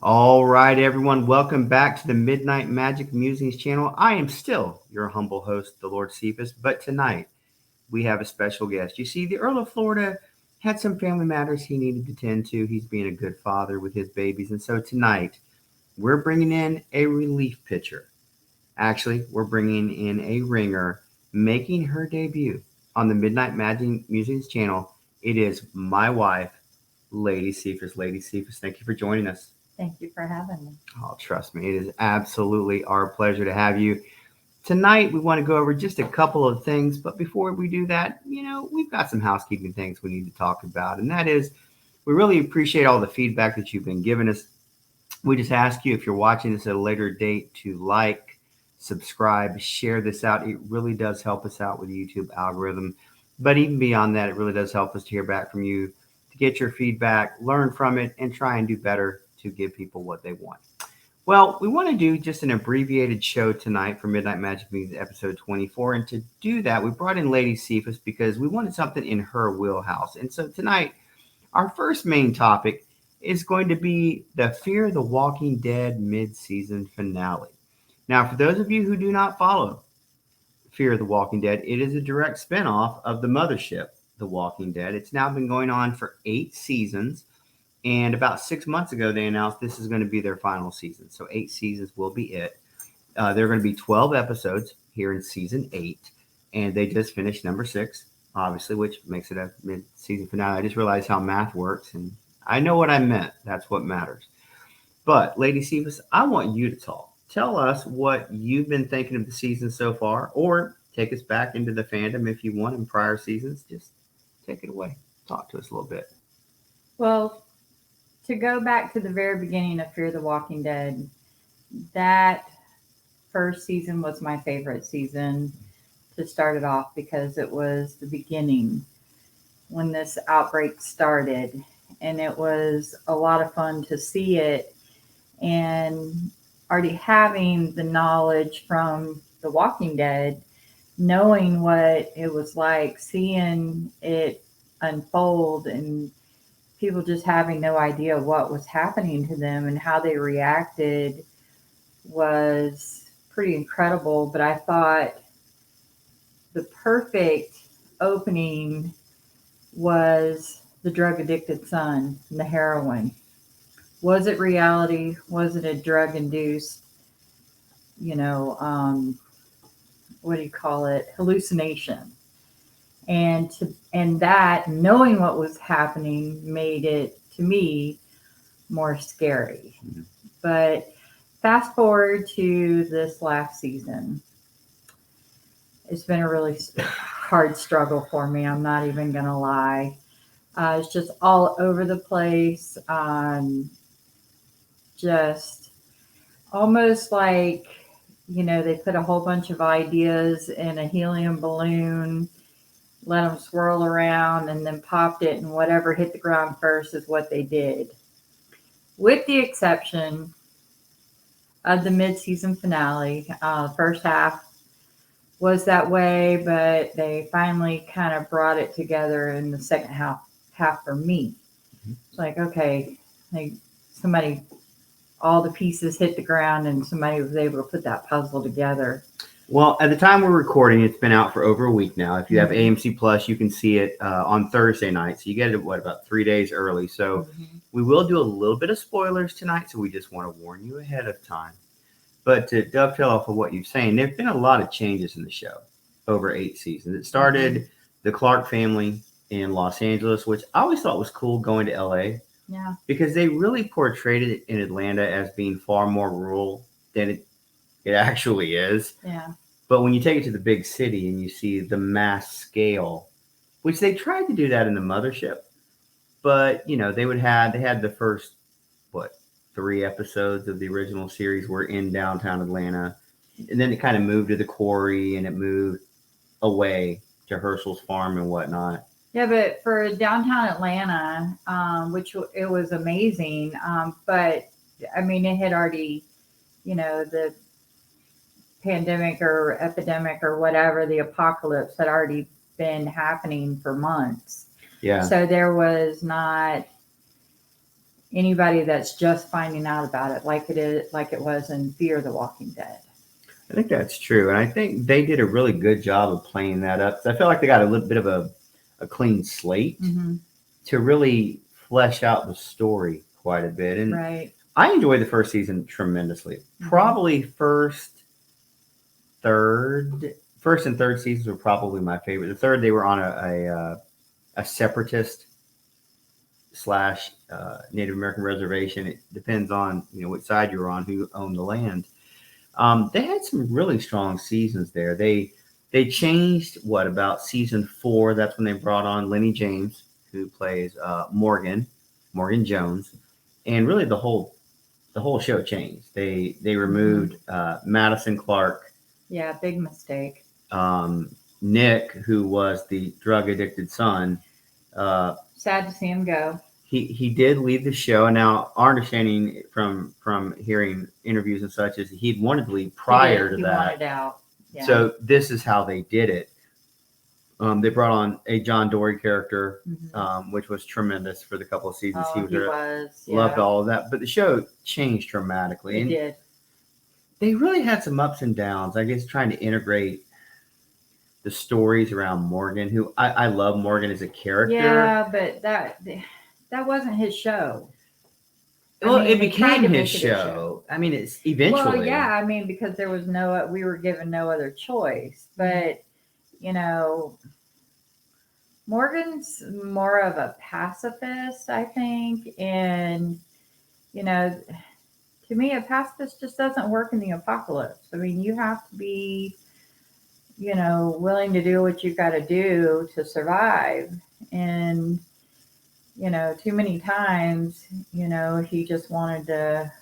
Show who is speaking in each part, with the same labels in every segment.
Speaker 1: All right, everyone, welcome back to the Midnight Magic Musings channel. I am still your humble host, the Lord Cephas, but tonight we have a special guest. You see, the Earl of Florida had some family matters he needed to tend to. He's being a good father with his babies, and so tonight we're bringing in a relief pitcher. Actually, we're bringing in a ringer, making her debut on the Midnight Magic Musings channel. It is my wife, Lady Cephas. Lady Cephas, thank you for joining us.
Speaker 2: Thank you for having me.
Speaker 1: Oh, trust me, it is absolutely our pleasure to have you. Tonight, we want to go over just a couple of things, but before we do that, we've got some housekeeping things we need to talk about, and that is we really appreciate all the feedback that you've been giving us. We just ask you if you're watching this at a later date to like, subscribe, share this out. It really does help us out with the YouTube algorithm. But even beyond that, it really does help us to hear back from you, to get your feedback, learn from it, and try and do better to give people what they want. Well, we want to do just an abbreviated show tonight for Midnight Magic Meetings episode 24. And to do that, we brought in Lady Cephas because we wanted something in her wheelhouse. And so tonight, our first main topic is going to be the Fear the Walking Dead mid-season finale. Now, for those of you who do not follow Fear the Walking Dead, it is a direct spinoff of the mothership, The Walking Dead. It's now been going on for 8 seasons. And about 6 months ago, they announced this is going to be their final season. So 8 seasons will be it. There are going to be 12 episodes here in season 8. And they just finished number 6, obviously, which makes it a mid-season finale. I just realized how math works. And I know what I meant. That's what matters. But, Lady Cephas, I want you to talk. Tell us what you've been thinking of the season so far. Or take us back into the fandom if you want in prior seasons. Just take it away. Talk to us a little bit.
Speaker 2: Well, to go back to the very beginning of Fear the Walking Dead, that first season was my favorite season to start it off because it was the beginning when this outbreak started. And it was a lot of fun to see it and already having the knowledge from The Walking Dead, knowing what it was like, seeing it unfold and people just having no idea what was happening to them and how they reacted was pretty incredible. But I thought the perfect opening was the drug addicted son and the heroin. Was it reality? Was it a drug induced, what do you call it? Hallucination. And that knowing what was happening made it to me more scary. Mm-hmm. But fast forward to this last season, it's been a really hard struggle for me. I'm not even gonna lie. It's just all over the place. Just almost like they put a whole bunch of ideas in a helium balloon, let them swirl around, and then popped it, and whatever hit the ground first is what they did. With the exception of the mid-season finale, first half was that way, but they finally kind of brought it together in the second half for me. Mm-hmm. It's like, okay, all the pieces hit the ground, and somebody was able to put that puzzle together.
Speaker 1: Well, at the time we're recording, it's been out for over a week now. If you have AMC Plus, you can see it on Thursday night. So you get it, about 3 days early. So we will do a little bit of spoilers tonight. So we just want to warn you ahead of time. But to dovetail off of what you're saying, there have been a lot of changes in the show over 8 seasons. It started the Clark family in Los Angeles, which I always thought was cool going to LA.
Speaker 2: Yeah.
Speaker 1: Because they really portrayed it in Atlanta as being far more rural than it actually is.
Speaker 2: Yeah.
Speaker 1: But when you take it to the big city and you see the mass scale, which they tried to do that in the mothership, but they had the first 3 episodes of the original series were in downtown Atlanta, and then it kind of moved to the quarry and it moved away to Herschel's farm and whatnot.
Speaker 2: Yeah, but for downtown Atlanta, which it was amazing, but I mean it had already, the pandemic or epidemic or whatever, the apocalypse had already been happening for months.
Speaker 1: Yeah.
Speaker 2: So there was not, anybody that's just finding out about it, like it was in Fear the Walking Dead.
Speaker 1: I think that's true, and I think they did a really good job of playing that up. I felt like they got a little bit of a clean slate
Speaker 2: Mm-hmm.
Speaker 1: to really flesh out the story quite a bit. And
Speaker 2: Right.
Speaker 1: I enjoyed the first season tremendously.
Speaker 2: Mm-hmm.
Speaker 1: Probably first and third seasons were probably my favorite. The third, they were on a separatist slash Native American reservation. It depends on which side you're on, who owned the land. They had some really strong seasons there. They changed about season 4. That's when they brought on Lenny James, who plays Morgan Jones, and really the whole show changed. They removed Madison Clark,
Speaker 2: Yeah, big mistake.
Speaker 1: Nick, who was the drug addicted son.
Speaker 2: Sad to see him go.
Speaker 1: He did leave the show, and now our understanding from hearing interviews and such is he'd wanted to leave prior to
Speaker 2: He
Speaker 1: that.
Speaker 2: wanted out. Yeah.
Speaker 1: So this is how they did it. They brought on a John Dory character, which was tremendous for the couple of seasons
Speaker 2: he was. Yeah.
Speaker 1: Loved all of that, but the show changed dramatically.
Speaker 2: It did.
Speaker 1: They really had some ups and downs. I guess trying to integrate the stories around Morgan, who I love Morgan as a character.
Speaker 2: Yeah, but that wasn't his show.
Speaker 1: Well, it became his show. I mean, it's eventually.
Speaker 2: Well, yeah, I mean, because there was we were given no other choice. But, Morgan's more of a pacifist, I think. And, to me, a pacifist just doesn't work in the apocalypse. I mean, you have to be, willing to do what you've got to do to survive. And, too many times, he just wanted to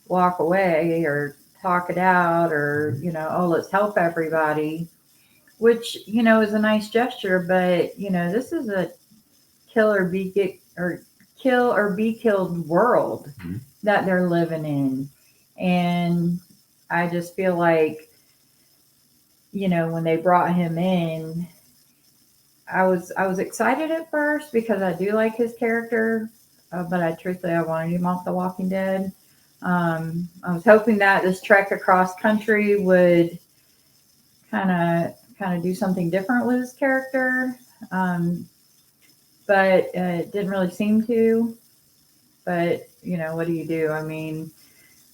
Speaker 2: walk away or talk it out or, let's help everybody, which, is a nice gesture. But, this is a kill or be killed world that they're living in. And I just feel like, when they brought him in, I was excited at first because I do like his character, but I wanted him off The Walking Dead. I was hoping that this trek across country would kind of do something different with his character, but it didn't really seem to. But what do you do? I mean,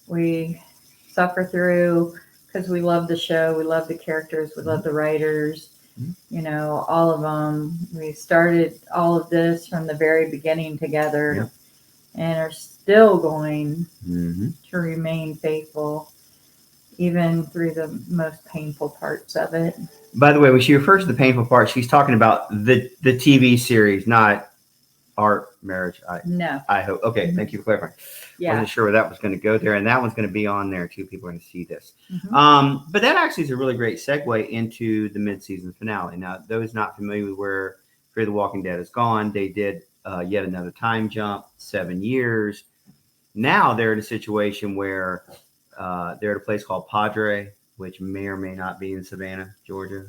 Speaker 2: we suffer through because we love the show, we love the characters, we love the writers. All of them. We started all of this from the very beginning together, and are still going to remain faithful, even through the most painful parts of it.
Speaker 1: By the way, when she refers to the painful parts, she's talking about the TV series, not our marriage.
Speaker 2: No.
Speaker 1: I hope. Okay, thank you for clarifying.
Speaker 2: Yeah.
Speaker 1: Wasn't sure where that was going to go there, and that one's going to be on there too. People are going to see this. But that actually is a really great segue into the mid-season finale. Now, those not familiar with where Fear the Walking Dead is gone, they did yet another time jump, 7 years. Now they're in a situation where they're at a place called Padre, which may or may not be in Savannah, Georgia,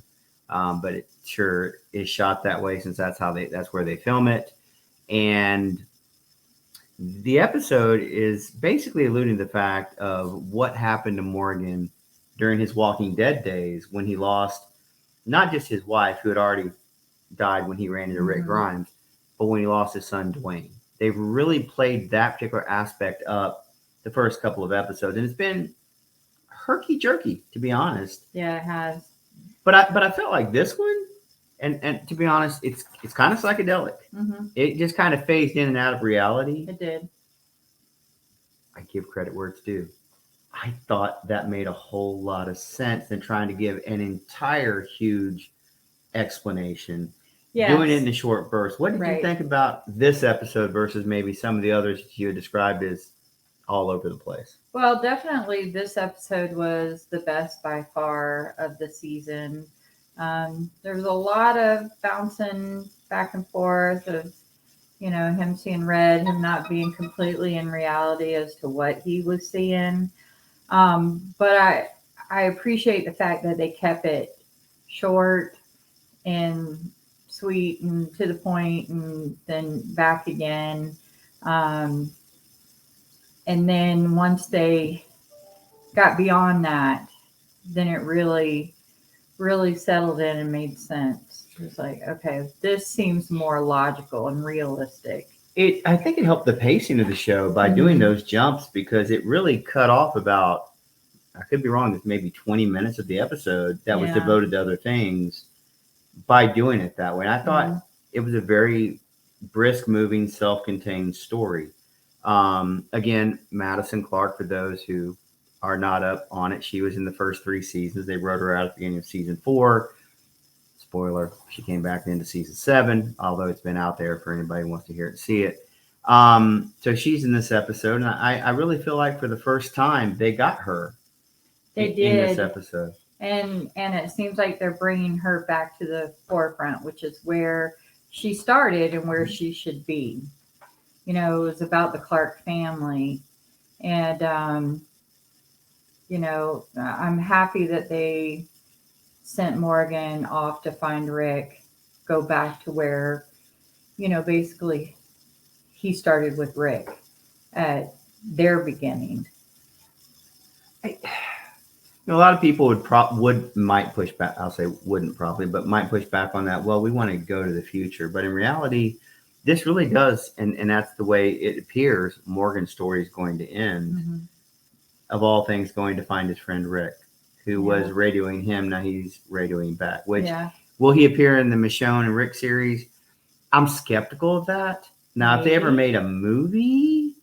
Speaker 1: but it sure is shot that way since that's where they film it. And the episode is basically alluding to the fact of what happened to Morgan during his Walking Dead days when he lost not just his wife, who had already died when he ran into Rick Grimes, but when he lost his son, Dwayne. They've really played that particular aspect up the first couple of episodes, and it's been herky-jerky, to be honest.
Speaker 2: Yeah, it has.
Speaker 1: But I felt like this one, and to be honest, it's kind of psychedelic. It just kind of phased in and out of reality.
Speaker 2: It did.
Speaker 1: I give credit where it's due. I thought that made a whole lot of sense than trying to give an entire huge explanation. Yes. Doing it in a short burst. What did you think about this episode versus maybe some of the others you had described as all over the place?
Speaker 2: Well, definitely this episode was the best by far of the season. There was a lot of bouncing back and forth of, him seeing red, him not being completely in reality as to what he was seeing. But I appreciate the fact that they kept it short and sweet and to the point and then back again. Um, and then once they got beyond that, then it really settled in and made sense. It was like, okay, this seems more logical and realistic.
Speaker 1: I think it helped the pacing of the show by doing
Speaker 2: Hmm.
Speaker 1: those jumps because it really cut off about, I could be wrong, it's maybe 20 minutes of the episode that was
Speaker 2: Yeah.
Speaker 1: devoted to other things by doing it that way. And I
Speaker 2: Hmm.
Speaker 1: thought it was a very brisk moving, self contained story. Again, Madison Clark, for those who are not up on it, she was in the first three seasons. They wrote her out at the beginning of season four. Spoiler, she came back into season seven, although it's been out there for anybody who wants to hear it and see it. So she's in this episode, and I really feel like for the first time they got her
Speaker 2: They
Speaker 1: in this
Speaker 2: did,
Speaker 1: episode.
Speaker 2: and it seems like they're bringing her back to the forefront, which is where she started and where she should be. It was about the Clark family, and I'm happy that they sent Morgan off to find Rick, go back to where basically he started with Rick at their beginning.
Speaker 1: A lot of people might push back. I'll say wouldn't probably, but might push back on that. Well, we want to go to the future, but in reality, this really does, and that's the way it appears. Morgan's story is going to end.
Speaker 2: Hmm.
Speaker 1: Of all things, going to find his friend Rick, who was
Speaker 2: Yeah,
Speaker 1: radioing him. Now he's radioing back. Which
Speaker 2: yeah,
Speaker 1: will he appear in the Michonne and Rick series? I'm skeptical of that. Now, if they ever
Speaker 2: maybe,
Speaker 1: made a movie,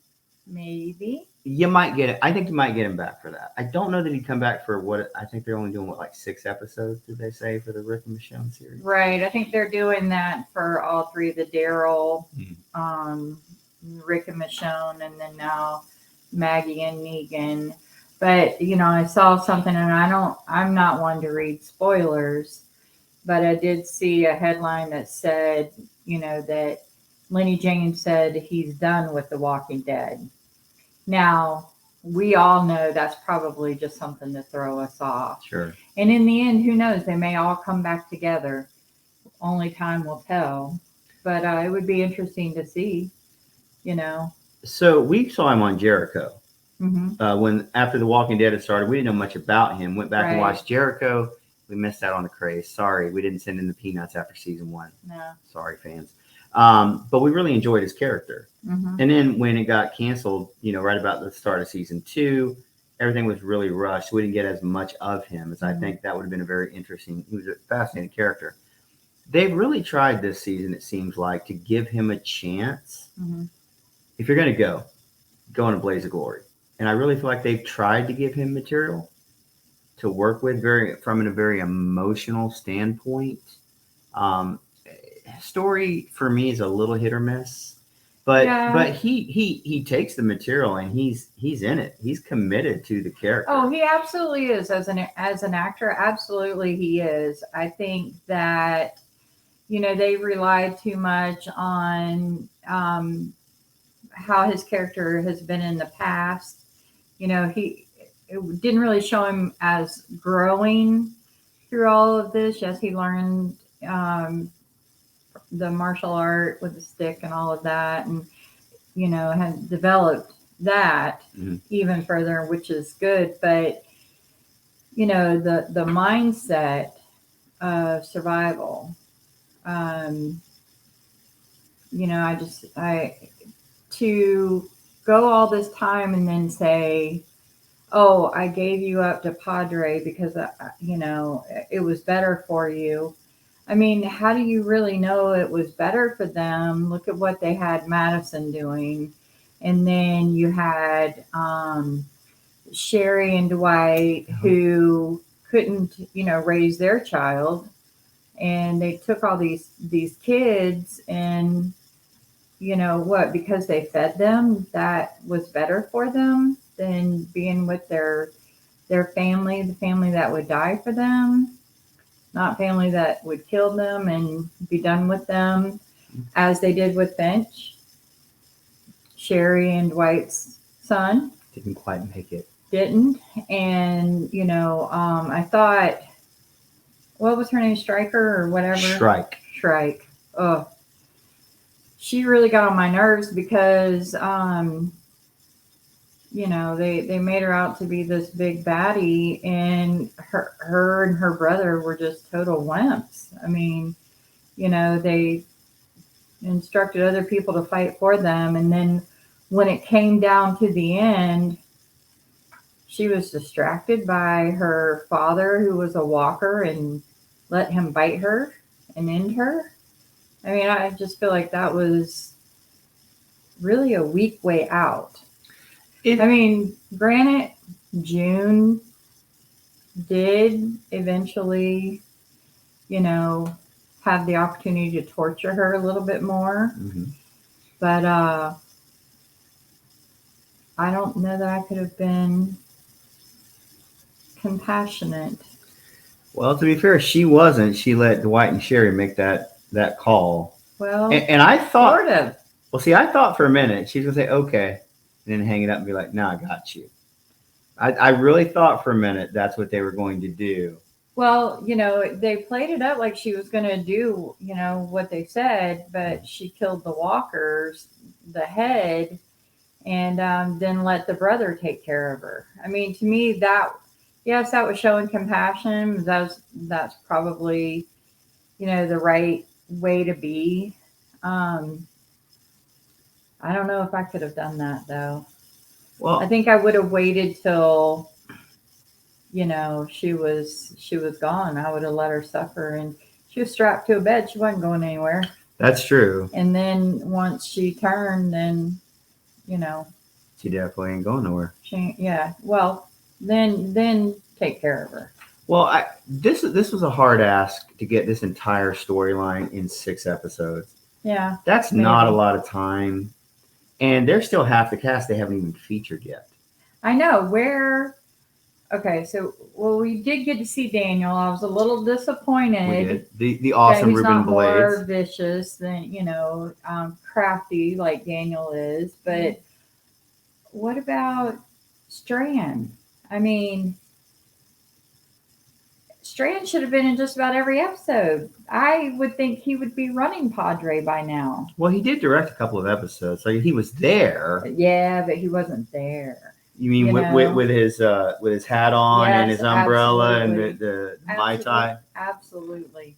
Speaker 2: maybe.
Speaker 1: you might get it. I think you might get him back for that. I don't know that he'd come back for what I think they're only doing. What, like 6 episodes? Did they say for the Rick and Michonne series?
Speaker 2: Right. I think they're doing that for all three of the Daryl,
Speaker 1: Mm.
Speaker 2: um, Rick and Michonne, and then now Maggie and Negan. But I saw something, and I'm not one to read spoilers, but I did see a headline that said, that Lenny James said he's done with The Walking Dead. Now, we all know that's probably just something to throw us off.
Speaker 1: Sure.
Speaker 2: And in the end, who knows? They may all come back together. Only time will tell. But it would be interesting to see, you know.
Speaker 1: So we saw him on Jericho.
Speaker 2: Hmm.
Speaker 1: When after The Walking Dead had started, we didn't know much about him. Went back and
Speaker 2: Right.
Speaker 1: watched Jericho. We missed out on the craze. Sorry, we didn't send in the peanuts after season one.
Speaker 2: No.
Speaker 1: Sorry, fans. But we really enjoyed his character.
Speaker 2: Hmm.
Speaker 1: And then when it got canceled, right about the start of season two, everything was really rushed. We didn't get as much of him as I think that would have been a very interesting. He was a fascinating character. They've really tried this season, it seems like, to give him a chance.
Speaker 2: Hmm.
Speaker 1: If you're going to go in a blaze of glory. And I really feel like they've tried to give him material to work with from a very emotional standpoint. Um, Story for me is a little hit or miss, but
Speaker 2: Yeah.
Speaker 1: he takes the material and he's in it. He's committed to the character.
Speaker 2: Oh, he absolutely is as an actor. Absolutely, he is. I think that they relied too much on how his character has been in the past. He it didn't really show him as growing through all of this. Yes, he learned the martial art with the stick and all of that, and has developed that
Speaker 1: Mhm.
Speaker 2: even further, which is good. But the mindset of survival. Um, I to go all this time and then say, "Oh, I gave you up to Padre because it was better for you." I mean, how do you really know it was better for them? Look at what they had Madison doing, and then you had Sherry and Dwight who couldn't, raise their child, and they took all these kids and what, because they fed them, that was better for them than being with their family, the family that would die for them, not family that would kill them and be done with them, as they did with Finch, Sherry and Dwight's son.
Speaker 1: Didn't quite make it.
Speaker 2: Didn't. And I thought, what was her name, Stryker or whatever?
Speaker 1: Strike.
Speaker 2: Shrike. Oh, she really got on my nerves because they made her out to be this big baddie, and her and her brother were just total wimps. I mean, they instructed other people to fight for them, and then when it came down to the end, she was distracted by her father, who was a walker, and let him bite her and end her. I mean, I just feel like that was really a weak way out. I mean, granted, June did eventually, you know, have the opportunity to torture her a little bit more,
Speaker 1: Mm-hmm.
Speaker 2: but I don't know that I could have been compassionate.
Speaker 1: Well, to be fair, she wasn't. She let Dwight and Sherry make that call,
Speaker 2: Well,
Speaker 1: and I thought,
Speaker 2: sort of.
Speaker 1: well, see, I thought for a minute she's gonna say okay, and then hang it up and be like, "No, I got you." I really thought for a minute that's what they were going to do.
Speaker 2: Well, they played it up like she was going to do, what they said, but she killed the walkers, the head, and then let the brother take care of her. I mean, to me, yes, that was showing compassion. That's probably, the right way to be. Um, I don't know if I could have done that though. I
Speaker 1: Well,
Speaker 2: think I would have waited till she was gone. I would have let her suffer, and she was strapped to a bed. She wasn't going anywhere.
Speaker 1: that's true.
Speaker 2: And then once she turned, then you know
Speaker 1: She definitely ain't going nowhere.
Speaker 2: yeah. Well, then take care of her.
Speaker 1: Well, this was a hard ask to get this entire storyline in 6 episodes.
Speaker 2: Yeah,
Speaker 1: That's not a
Speaker 2: maybe.
Speaker 1: lot of time, and there's still half the cast they haven't even featured yet.
Speaker 2: I know where. Okay, so well, we did get to see Daniel. I was a little
Speaker 1: We
Speaker 2: disappointed
Speaker 1: did the
Speaker 2: that
Speaker 1: awesome
Speaker 2: he's
Speaker 1: Ruben
Speaker 2: not
Speaker 1: Blades.
Speaker 2: more vicious than crafty like Daniel is. But what about Strand? I mean, Strand should have been in just about every episode. I would think he would be running Padre by now.
Speaker 1: Well, he did direct a couple of episodes, so he was there.
Speaker 2: Yeah, but he wasn't there.
Speaker 1: You mean
Speaker 2: You know?
Speaker 1: with his hat on and
Speaker 2: Yes,
Speaker 1: his umbrella and
Speaker 2: absolutely.
Speaker 1: the mai
Speaker 2: Absolutely.
Speaker 1: tai?
Speaker 2: Absolutely.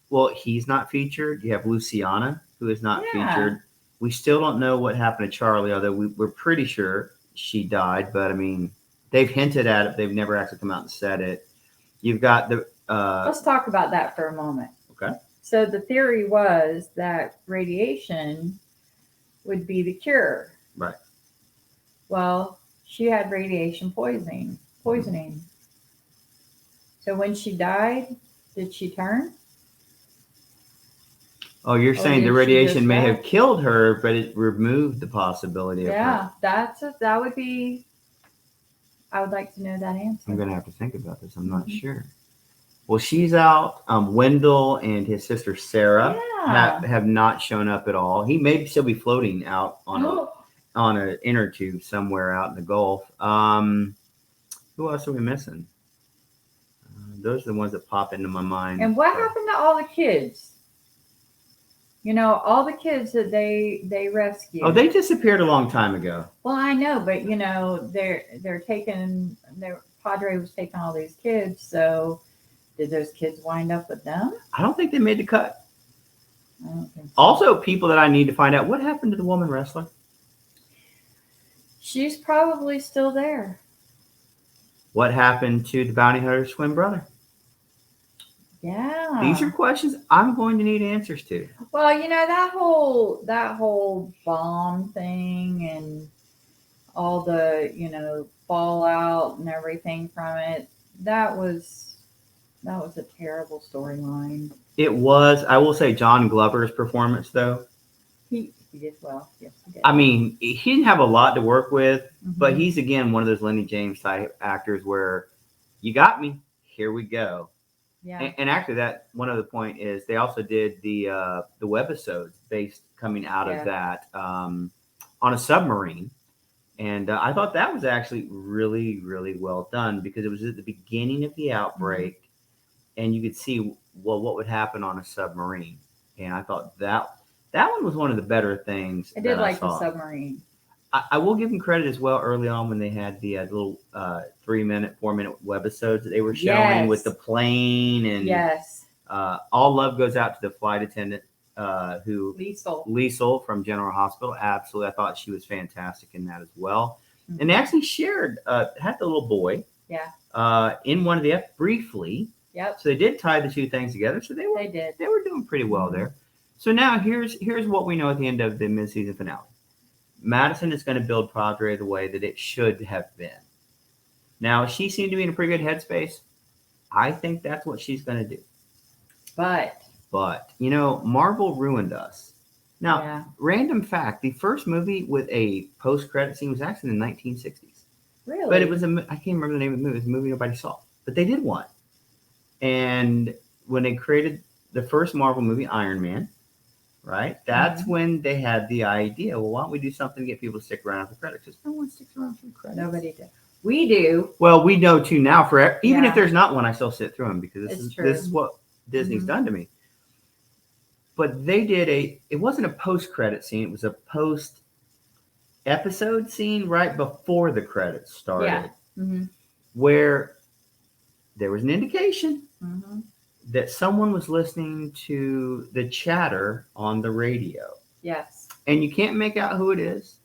Speaker 1: Well, he's not featured. You have Luciana, who is not
Speaker 2: Yeah.
Speaker 1: featured. We still don't know what happened to Charlie, although we're pretty sure she died. But I mean, they've hinted at it. They've never actually come out and said it. You've got the
Speaker 2: Let's talk about that for a moment.
Speaker 1: okay,
Speaker 2: So the theory was that radiation would be the cure.
Speaker 1: right.
Speaker 2: Well, she had radiation poisoning. Poisoning. So when she died, did she turn?
Speaker 1: Oh, you're
Speaker 2: Or
Speaker 1: saying the
Speaker 2: did she
Speaker 1: radiation
Speaker 2: just
Speaker 1: may
Speaker 2: die?
Speaker 1: have killed her, but it removed the possibility of her.
Speaker 2: Yeah, that would be. I would like to know that
Speaker 1: I'm
Speaker 2: answer.
Speaker 1: gonna have to think about this. I'm not
Speaker 2: Hmm.
Speaker 1: sure. Well, she's out. Wendell and his sister Sarah
Speaker 2: Yeah.
Speaker 1: have not shown up at all. He may still be floating out on an inner tube somewhere out in the Gulf. Who else are we missing? Those are the ones that pop into my mind.
Speaker 2: And what happened to all the kids? All the kids that they rescued.
Speaker 1: Oh, they disappeared a long time ago.
Speaker 2: Well, I know, but they're taking. Their Padre was taking all these kids. So did those kids wind up with them?
Speaker 1: I don't think they made the cut.
Speaker 2: I don't think so.
Speaker 1: Also, people that I need to find out what happened to the woman wrestler.
Speaker 2: She's probably still there.
Speaker 1: What happened to the bounty hunter's twin brother?
Speaker 2: Yeah.
Speaker 1: These are questions I'm going to need answers to.
Speaker 2: Well, that whole bomb thing and all the fallout and everything from it. That was a terrible storyline.
Speaker 1: It was. I will say John Glover's performance, though.
Speaker 2: He did well. Yes, he did.
Speaker 1: I mean, he didn't have a lot to work with, but
Speaker 2: Mhm.
Speaker 1: he's again one of those Lenny James type actors where you got me. Here we go.
Speaker 2: Yeah.
Speaker 1: And actually, that one other point is they also did the webisodes based coming out
Speaker 2: Yeah.
Speaker 1: of that on a submarine, and I thought that was actually really really well done because it was at the beginning of the outbreak, and you could see what would happen on a submarine, and I thought That one was one of the better things
Speaker 2: I did
Speaker 1: that I
Speaker 2: like the
Speaker 1: saw.
Speaker 2: submarine.
Speaker 1: I will give them credit as well early on when they had the little 3 minute, 4 minute webisodes that they were showing with
Speaker 2: Yes.
Speaker 1: the plane and
Speaker 2: Yes.
Speaker 1: all love goes out to the flight attendant who
Speaker 2: Liesel.
Speaker 1: Liesel from General Hospital. Absolutely, I thought she was fantastic in that as well. And they
Speaker 2: Mhm.
Speaker 1: actually shared had the little boy
Speaker 2: Yeah.
Speaker 1: in one of the briefly.
Speaker 2: Yep.
Speaker 1: So they did tie the two things together. So
Speaker 2: They did.
Speaker 1: they were doing pretty well
Speaker 2: Mhm.
Speaker 1: there. So now here's what we know at the end of the mid-season finale. Madison is going to build Padre the way that it should have been. Now she seemed to be in a pretty good headspace. I think that's what she's going to do.
Speaker 2: But
Speaker 1: But Marvel ruined us. Now,
Speaker 2: yeah.
Speaker 1: random fact: the first movie with a post-credit scene was actually in the 1960s.
Speaker 2: Really?
Speaker 1: But it was I can't remember the name of the movie. It was a movie nobody saw, but they did one. And when they created the first Marvel movie, Iron Man, right? That's when they had the idea. Well, why don't we do something to get people to stick around for credits? Because no one sticks around for credits.
Speaker 2: Nobody did. We do.
Speaker 1: Well, we know too now. For even if
Speaker 2: Yeah.
Speaker 1: there's not one, I still sit through them because
Speaker 2: It's
Speaker 1: this
Speaker 2: true.
Speaker 1: is what Disney's
Speaker 2: Mhm.
Speaker 1: done to me. But they did it wasn't a post credit scene. It was a post episode scene right before the credits started,
Speaker 2: Yeah. Mhm.
Speaker 1: where there was an indication
Speaker 2: Mhm.
Speaker 1: that someone was listening to the chatter on the radio.
Speaker 2: Yes.
Speaker 1: And you can't make out who it is.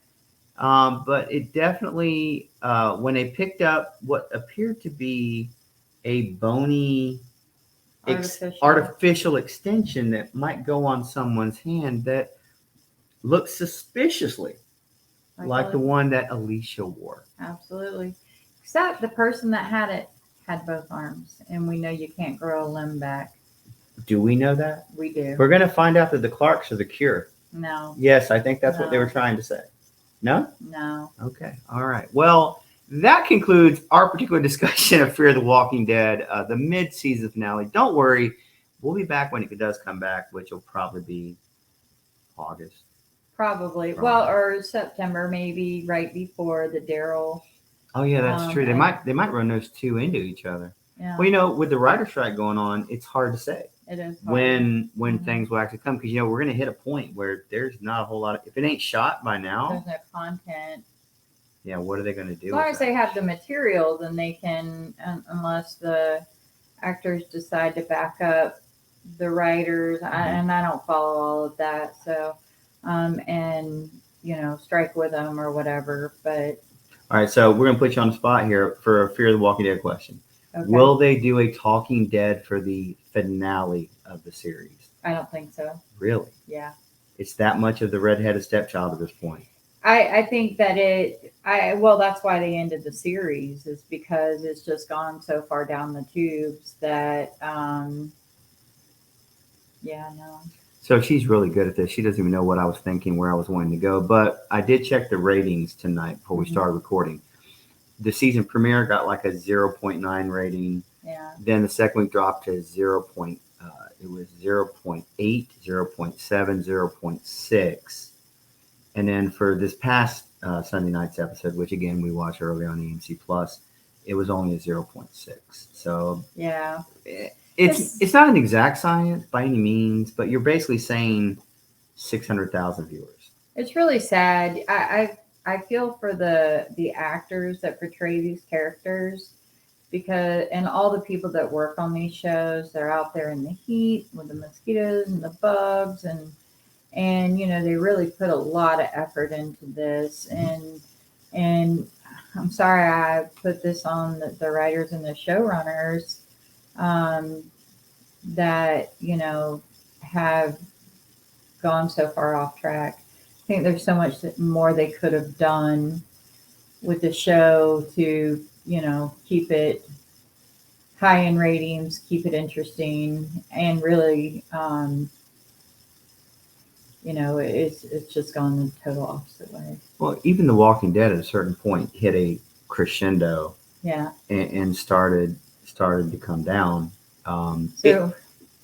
Speaker 1: But it definitely, when they picked up what appeared to be a bony artificial extension that might go on someone's hand that looks suspiciously like the one that Alicia wore.
Speaker 2: Absolutely. Except the person that had it had both arms, and we know you can't grow a limb back.
Speaker 1: Do we know that?
Speaker 2: We do.
Speaker 1: We're going to find out that the Clarks are the cure.
Speaker 2: No.
Speaker 1: Yes, I think that's what they
Speaker 2: No.
Speaker 1: were trying to say. No?
Speaker 2: No.
Speaker 1: Okay. All right. Well, that concludes our particular discussion of Fear the Walking Dead, the mid-season finale. Don't worry. We'll be back when it does come back, which will probably be August.
Speaker 2: Probably. Well, or September, maybe right before the Daryl.
Speaker 1: Oh yeah, that's true. They might run those two into each other.
Speaker 2: Yeah.
Speaker 1: Well, with the writer strike going on, it's hard to say.
Speaker 2: It is
Speaker 1: hard. When things will actually come, because we're going to hit a point where there's not a whole lot of, if it ain't shot by now,
Speaker 2: there's no content.
Speaker 1: Yeah, what are they going to do?
Speaker 2: As long as they have the material, then they can, unless the actors decide to back up the writers, and I don't follow all of that, so and strike with them or whatever. But
Speaker 1: all right, so we're going to put you on the spot here for a Fear the Walking Dead question. Okay. Will they do a Talking Dead for the finale of the series?
Speaker 2: I don't think so.
Speaker 1: Really?
Speaker 2: Yeah.
Speaker 1: It's that much of the redheaded stepchild at this point.
Speaker 2: I think that that's why they ended the series, is because it's just gone so far down the tubes that, no.
Speaker 1: So she's really good at this. She doesn't even know what I was thinking, where I was wanting to go. But I did check the ratings tonight before we started recording. The season premiere got like a 0.9 rating.
Speaker 2: Yeah.
Speaker 1: Then the second week dropped to 0.8, 0.7, 0.6. And then for this past Sunday night's episode, which again we watch early on AMC Plus, it was only a 0.6. So
Speaker 2: yeah,
Speaker 1: it's not an exact science by any means, but you're basically saying 600,000 viewers.
Speaker 2: It's really sad. I feel for the actors that portray these characters, because and all the people that work on these shows, they're out there in the heat with the mosquitoes and the bugs and they really put a lot of effort into this, and I'm sorry I put this on the writers and the showrunners that have gone so far off track. I think there's so much more they could have done with the show to keep it high in ratings, keep it interesting, and really it's just gone the total opposite way.
Speaker 1: Well, even The Walking Dead at a certain point hit a crescendo.
Speaker 2: Yeah.
Speaker 1: And started to come down.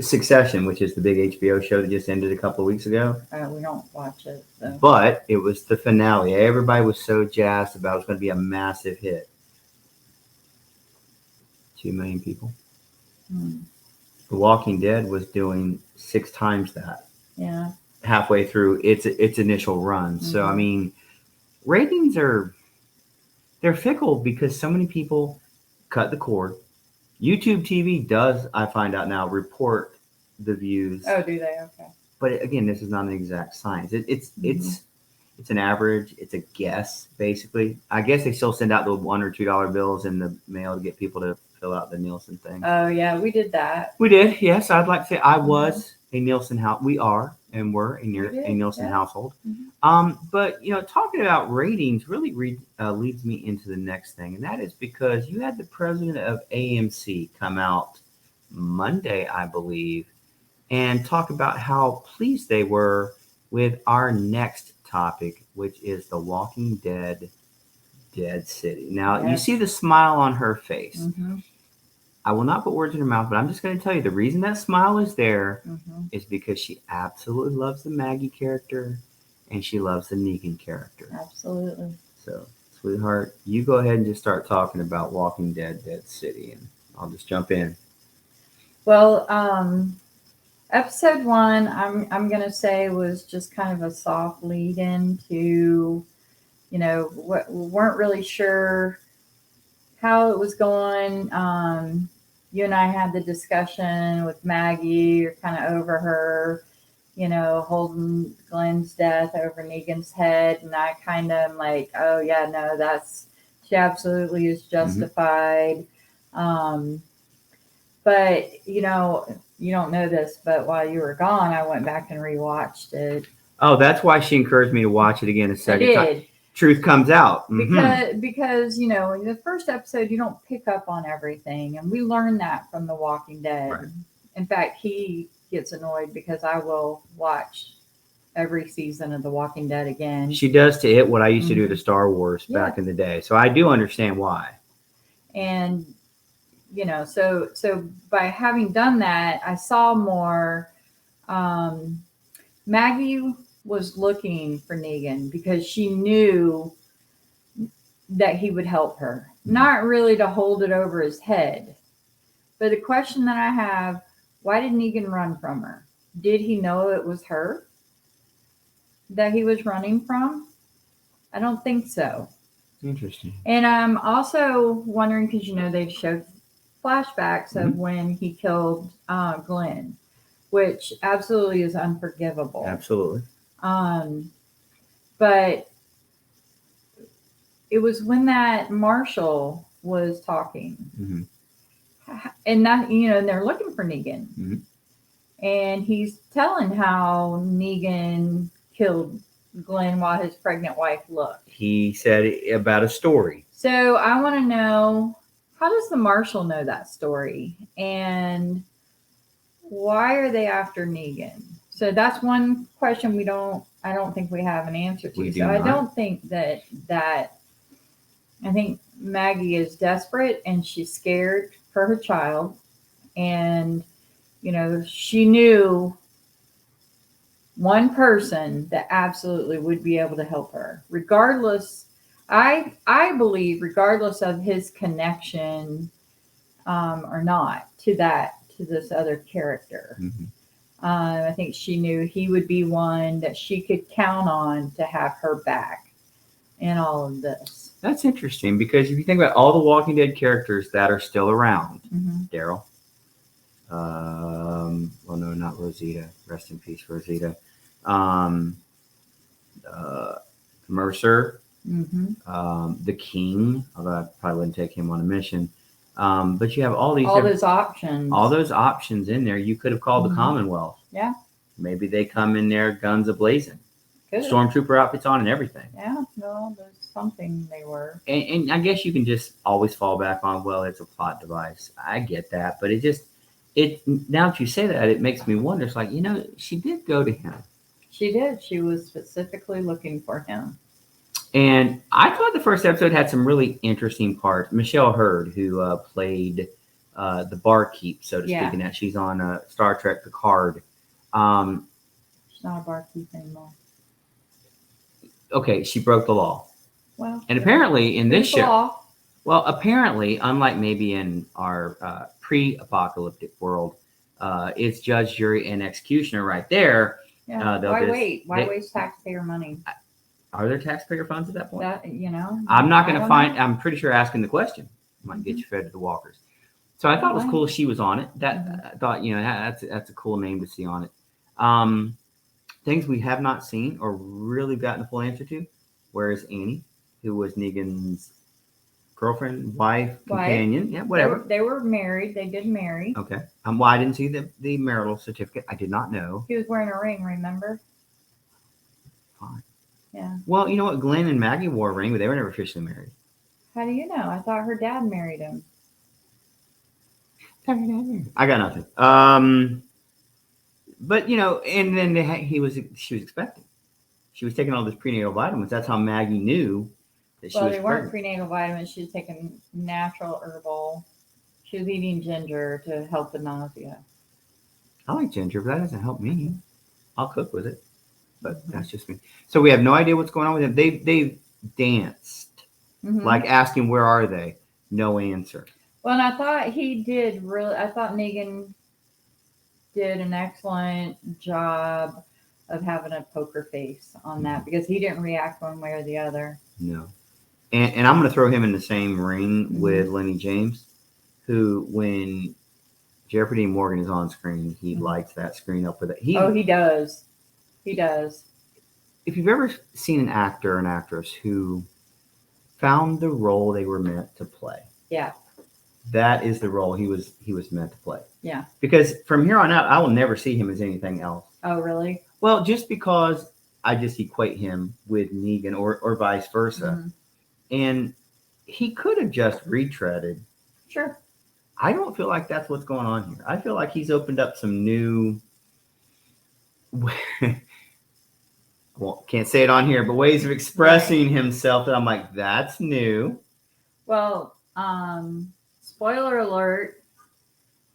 Speaker 1: Succession, which is the big HBO show that just ended a couple of weeks ago.
Speaker 2: We don't watch it. So.
Speaker 1: But it was the finale. Everybody was so jazzed about it was going to be a massive hit. 2 million people. The Walking Dead was doing 6 times that.
Speaker 2: Yeah.
Speaker 1: halfway through its initial run. So I
Speaker 2: Mhm.
Speaker 1: mean, ratings they're fickle because so many people cut the cord. YouTube TV does, I find out now, report the views,
Speaker 2: Oh, do they? Okay.
Speaker 1: but again, this is not an exact science.
Speaker 2: Mhm.
Speaker 1: It's an average. It's a guess, basically. I guess they still send out the $1 or $2 bills in the mail to get people to fill out the Nielsen thing.
Speaker 2: Oh yeah, we did that.
Speaker 1: We did, yes. I'd like to say I
Speaker 2: Mhm.
Speaker 1: was a Nielsen house. We are and were
Speaker 2: We
Speaker 1: a
Speaker 2: did.
Speaker 1: Nielsen
Speaker 2: Yeah.
Speaker 1: household.
Speaker 2: Mhm.
Speaker 1: But talking about ratings really leads me into the next thing, and that is because you had the president of AMC come out Monday, I believe, and talk about how pleased they were with our next topic, which is The Walking Dead Dead City. Now, you see
Speaker 2: Yes.
Speaker 1: the smile on her face.
Speaker 2: Mhm.
Speaker 1: I will not put words in her mouth, but I'm just going to tell you the reason that smile is there
Speaker 2: Mhm.
Speaker 1: is because she absolutely loves the Maggie character and she loves the Negan character.
Speaker 2: Absolutely.
Speaker 1: So, sweetheart, you go ahead and just start talking about Walking Dead Dead City, and I'll just jump in.
Speaker 2: Well, episode one, I'm gonna say was just kind of a soft lead in to, what we weren't really sure how it was going. You and I had the discussion with Maggie. You're kind of over her, holding Glenn's death over Negan's head, and I kind of am like, oh yeah, no, that's she absolutely is
Speaker 1: Hmm.
Speaker 2: justified. Um, but you don't know this, but while you were gone, I went back and rewatched it.
Speaker 1: Oh, that's why she encouraged me to watch it again a
Speaker 2: I
Speaker 1: second time.
Speaker 2: did
Speaker 1: Truth comes out. Hmm.
Speaker 2: because in the first episode you don't pick up on everything, and we learned that from The Walking
Speaker 1: Right.
Speaker 2: Dead. In fact, he gets annoyed because I will watch every season of The Walking Dead again.
Speaker 1: She does to it what I used to do
Speaker 2: Hmm.
Speaker 1: to Star Wars
Speaker 2: Yeah,
Speaker 1: back in the day. So I do understand why.
Speaker 2: and so by having done that, I saw more. Um, Maggie was looking for Negan because she knew that he would help her, not really to hold it over his head. But the question that I have, why did Negan run from her? Did he know it was her that he was running from? I don't think so.
Speaker 1: Interesting.
Speaker 2: And I'm also wondering because they've showed flashbacks of
Speaker 1: Hmm.
Speaker 2: when he killed Glenn, which absolutely is unforgivable.
Speaker 1: Absolutely.
Speaker 2: Um, but it was when that Marshall was talking,
Speaker 1: Hmm.
Speaker 2: and that and they're looking for Negan,
Speaker 1: Hmm.
Speaker 2: and he's telling how Negan killed Glenn while his pregnant wife looked.
Speaker 1: He said about a story.
Speaker 2: So I want to know, how does the Marshal know that story, and why are they after Negan? So that's one question I don't think we have an answer
Speaker 1: We
Speaker 2: to.
Speaker 1: do
Speaker 2: So I
Speaker 1: not.
Speaker 2: don't think that I think Maggie is desperate and she's scared for her child, and she knew one person that absolutely would be able to help her regardless. I believe regardless of his connection or not to this other character.
Speaker 1: Hmm.
Speaker 2: I think she knew he would be one that she could count on to have her back in all of this.
Speaker 1: That's interesting because if you think about all the Walking Dead characters that are still around,
Speaker 2: Hmm.
Speaker 1: Daryl, well, no, not Rosita. Rest in peace, Rosita. Um, uh, Mercer,
Speaker 2: Hmm.
Speaker 1: the King, although I probably wouldn't take him on a mission. But you have all these
Speaker 2: All
Speaker 1: different,
Speaker 2: those options.
Speaker 1: all those options in there. You could have called the
Speaker 2: Mhm.
Speaker 1: Commonwealth.
Speaker 2: Yeah,
Speaker 1: Maybe they come in there guns a blazing,
Speaker 2: good.
Speaker 1: stormtrooper outfits on and everything.
Speaker 2: Yeah, no, there's something they were.
Speaker 1: And I guess you can just always fall back on, well, it's a plot device. I get that, but it now that you say that, it makes me wonder. It's like she did go to him,
Speaker 2: She did. She was specifically looking for him.
Speaker 1: and I thought the first episode had some really interesting parts. Michelle Hurd, who played the barkeep, so to
Speaker 2: Yeah.
Speaker 1: speak, and that she's on Star Trek Picard. Um,
Speaker 2: She's not a barkeep anymore.
Speaker 1: okay, she broke the law,
Speaker 2: Well,
Speaker 1: and apparently in this
Speaker 2: there's the
Speaker 1: show,
Speaker 2: law.
Speaker 1: well, apparently, unlike maybe in our pre-apocalyptic world, it's judge, jury, and executioner right there.
Speaker 2: Yeah.
Speaker 1: They'll
Speaker 2: Why
Speaker 1: just-
Speaker 2: wait? Why
Speaker 1: they-
Speaker 2: waste taxpayer money?
Speaker 1: Are there taxpayer funds at that point?
Speaker 2: That
Speaker 1: I'm not
Speaker 2: I
Speaker 1: going to
Speaker 2: don't
Speaker 1: find.
Speaker 2: know.
Speaker 1: I'm pretty sure asking the question might get you fed to the walkers. So I thought it was cool she was on it. That I thought that's a cool name to see on it. Things we have not seen or really gotten a full answer to. Where is Annie, who was Negan's girlfriend, wife, companion? Yeah, whatever.
Speaker 2: They were married. They did marry.
Speaker 1: Okay. Well, I didn't see the marital certificate. I did not know.
Speaker 2: He was wearing a ring. Remember?
Speaker 1: Fine.
Speaker 2: Yeah.
Speaker 1: Well, you know what? Glenn and Maggie wore a ring, but they were never officially married.
Speaker 2: How do you know? I thought her dad married him.
Speaker 1: I got nothing. But and then she was expecting. She was taking all these prenatal vitamins. That's how Maggie knew that she
Speaker 2: Well,
Speaker 1: was
Speaker 2: they weren't
Speaker 1: pregnant.
Speaker 2: prenatal vitamins. She was taking natural herbal. She was eating ginger to help the nausea.
Speaker 1: I like ginger, but that doesn't help me. I'll cook with it, but that's just me. So we have no idea what's going on with them. They've danced, like asking where are they? No answer.
Speaker 2: Well, and I thought he did really. I thought Negan did an excellent job of having a poker face on that because he didn't react one way or the other.
Speaker 1: No. And I'm going to throw him in the same ring with Lenny James, who, when Jeffrey Dean Morgan is on screen, he lights that screen up with it.
Speaker 2: He does. He does.
Speaker 1: If you've ever seen an actor or an actress who found the role they were meant to play,
Speaker 2: yeah,
Speaker 1: that is the role he was meant to play.
Speaker 2: Yeah.
Speaker 1: Because from here on out, I will never see him as anything else.
Speaker 2: Oh, really?
Speaker 1: Well, just because I just equate him with Negan or vice versa. And he could have just retreaded.
Speaker 2: Sure.
Speaker 1: I don't feel like that's what's going on here. I feel like he's opened up some new, well, can't say it on here, but ways of expressing himself that I'm like, that's new.
Speaker 2: Well, spoiler alert,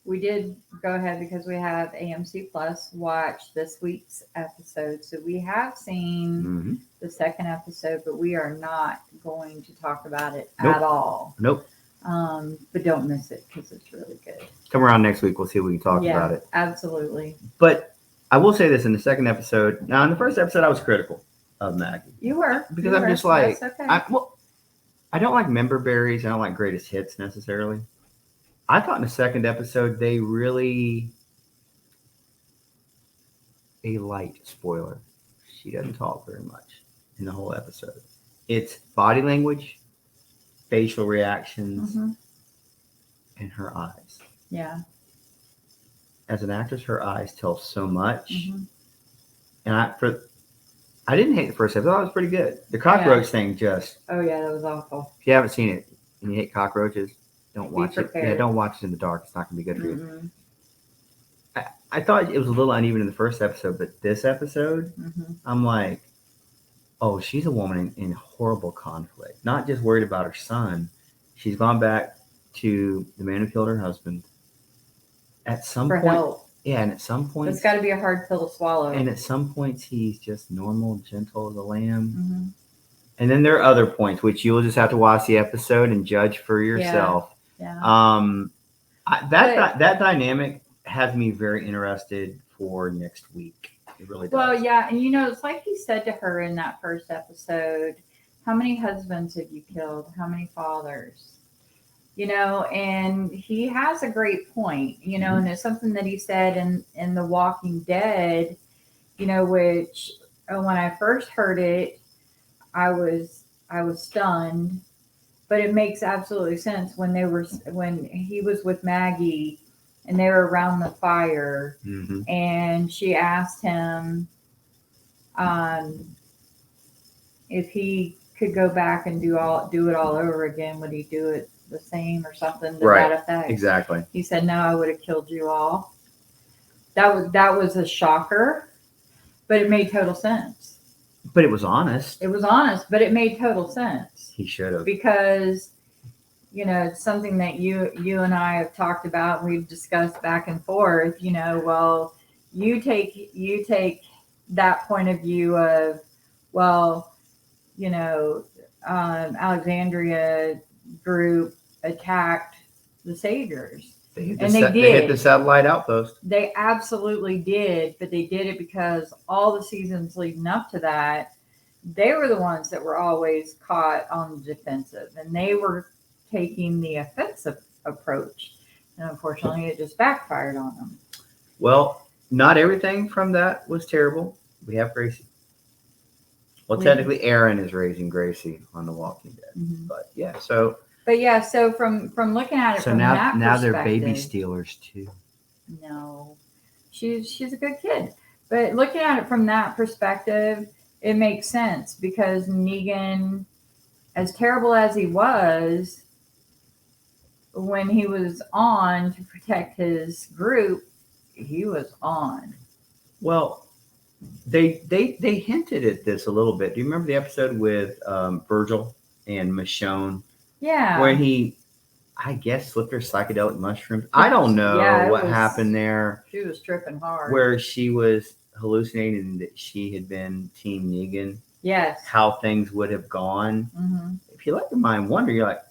Speaker 2: we did go ahead because we have AMC Plus watch this week's episode. So we have seen the second episode, but we are not going to talk about it at all.
Speaker 1: Nope.
Speaker 2: But don't miss it because it's really good.
Speaker 1: Come around next week. We'll see if we can talk about it.
Speaker 2: Absolutely.
Speaker 1: But I will say this in the second episode. Now, in the first episode, I was critical of Maggie.
Speaker 2: You were.
Speaker 1: Because I'm just like,
Speaker 2: okay.
Speaker 1: I don't like member berries. I don't like greatest hits necessarily. I thought in the second episode, they really, a light spoiler. She doesn't talk very much in the whole episode. It's body language, facial reactions, and her eyes.
Speaker 2: Yeah.
Speaker 1: As an actress, her eyes tell so much. And I didn't hate the first episode. I thought it was pretty good. The cockroach thing just.
Speaker 2: Oh yeah, that was awful.
Speaker 1: If you haven't seen it and you hate cockroaches, don't watch it.
Speaker 2: prepared.
Speaker 1: Yeah, don't watch it in the dark. It's not going to be good for you. I thought it was a little uneven in the first episode, but this episode, I'm like, oh, she's a woman in horrible conflict. Not just worried about her son. She's gone back to the man who killed her husband. At some point,
Speaker 2: help.
Speaker 1: Yeah, and at some point,
Speaker 2: It's got to be a hard pill to swallow.
Speaker 1: And at some points, he's just normal, gentle as a lamb. And then there are other points which you'll just have to watch the episode and judge for yourself.
Speaker 2: Yeah.
Speaker 1: That dynamic has me very interested for next week. It really does.
Speaker 2: Well, yeah, and it's like he said to her in that first episode, how many husbands have you killed? How many fathers? And he has a great point, and it's something that he said in The Walking Dead, which when I first heard it, I was stunned, but it makes absolutely sense when he was with Maggie and they were around the fire and she asked him if he could go back and do it all over again, would he do it the same or something to that effect?
Speaker 1: Exactly.
Speaker 2: He said, no, I would have killed you all. That was a shocker, but it made total sense.
Speaker 1: But it was honest.
Speaker 2: It was honest, but it made total sense.
Speaker 1: He should have.
Speaker 2: Because, it's something that you and I have talked about. We've discussed back and forth, well, you take that point of view of, well, Alexandria group attacked the Saviors. And they
Speaker 1: They hit the
Speaker 2: did.
Speaker 1: satellite outpost.
Speaker 2: They absolutely did, but they did it because all the seasons leading up to that, they were the ones that were always caught on the defensive, and they were taking the offensive approach. And unfortunately, it just backfired on them.
Speaker 1: Well, not everything from that was terrible. We have Gracie. Well, technically, Aaron is raising Gracie on The Walking Dead, but yeah. So,
Speaker 2: but yeah, so from looking at it
Speaker 1: so
Speaker 2: from
Speaker 1: now
Speaker 2: that
Speaker 1: now
Speaker 2: perspective,
Speaker 1: they're baby stealers too.
Speaker 2: No, she's a good kid, but looking at it from that perspective, it makes sense because Negan, as terrible as he was, when he was on to protect his group, he was on.
Speaker 1: Well, they hinted at this a little bit. Do you remember the episode with Virgil and Michonne,
Speaker 2: Yeah.
Speaker 1: where he, I guess, slipped her psychedelic mushrooms? I don't know what happened there.
Speaker 2: She was tripping hard.
Speaker 1: Where she was hallucinating that she had been Team Negan.
Speaker 2: Yes.
Speaker 1: How things would have gone.
Speaker 2: Mm-hmm.
Speaker 1: If you let your mind wander, you're like,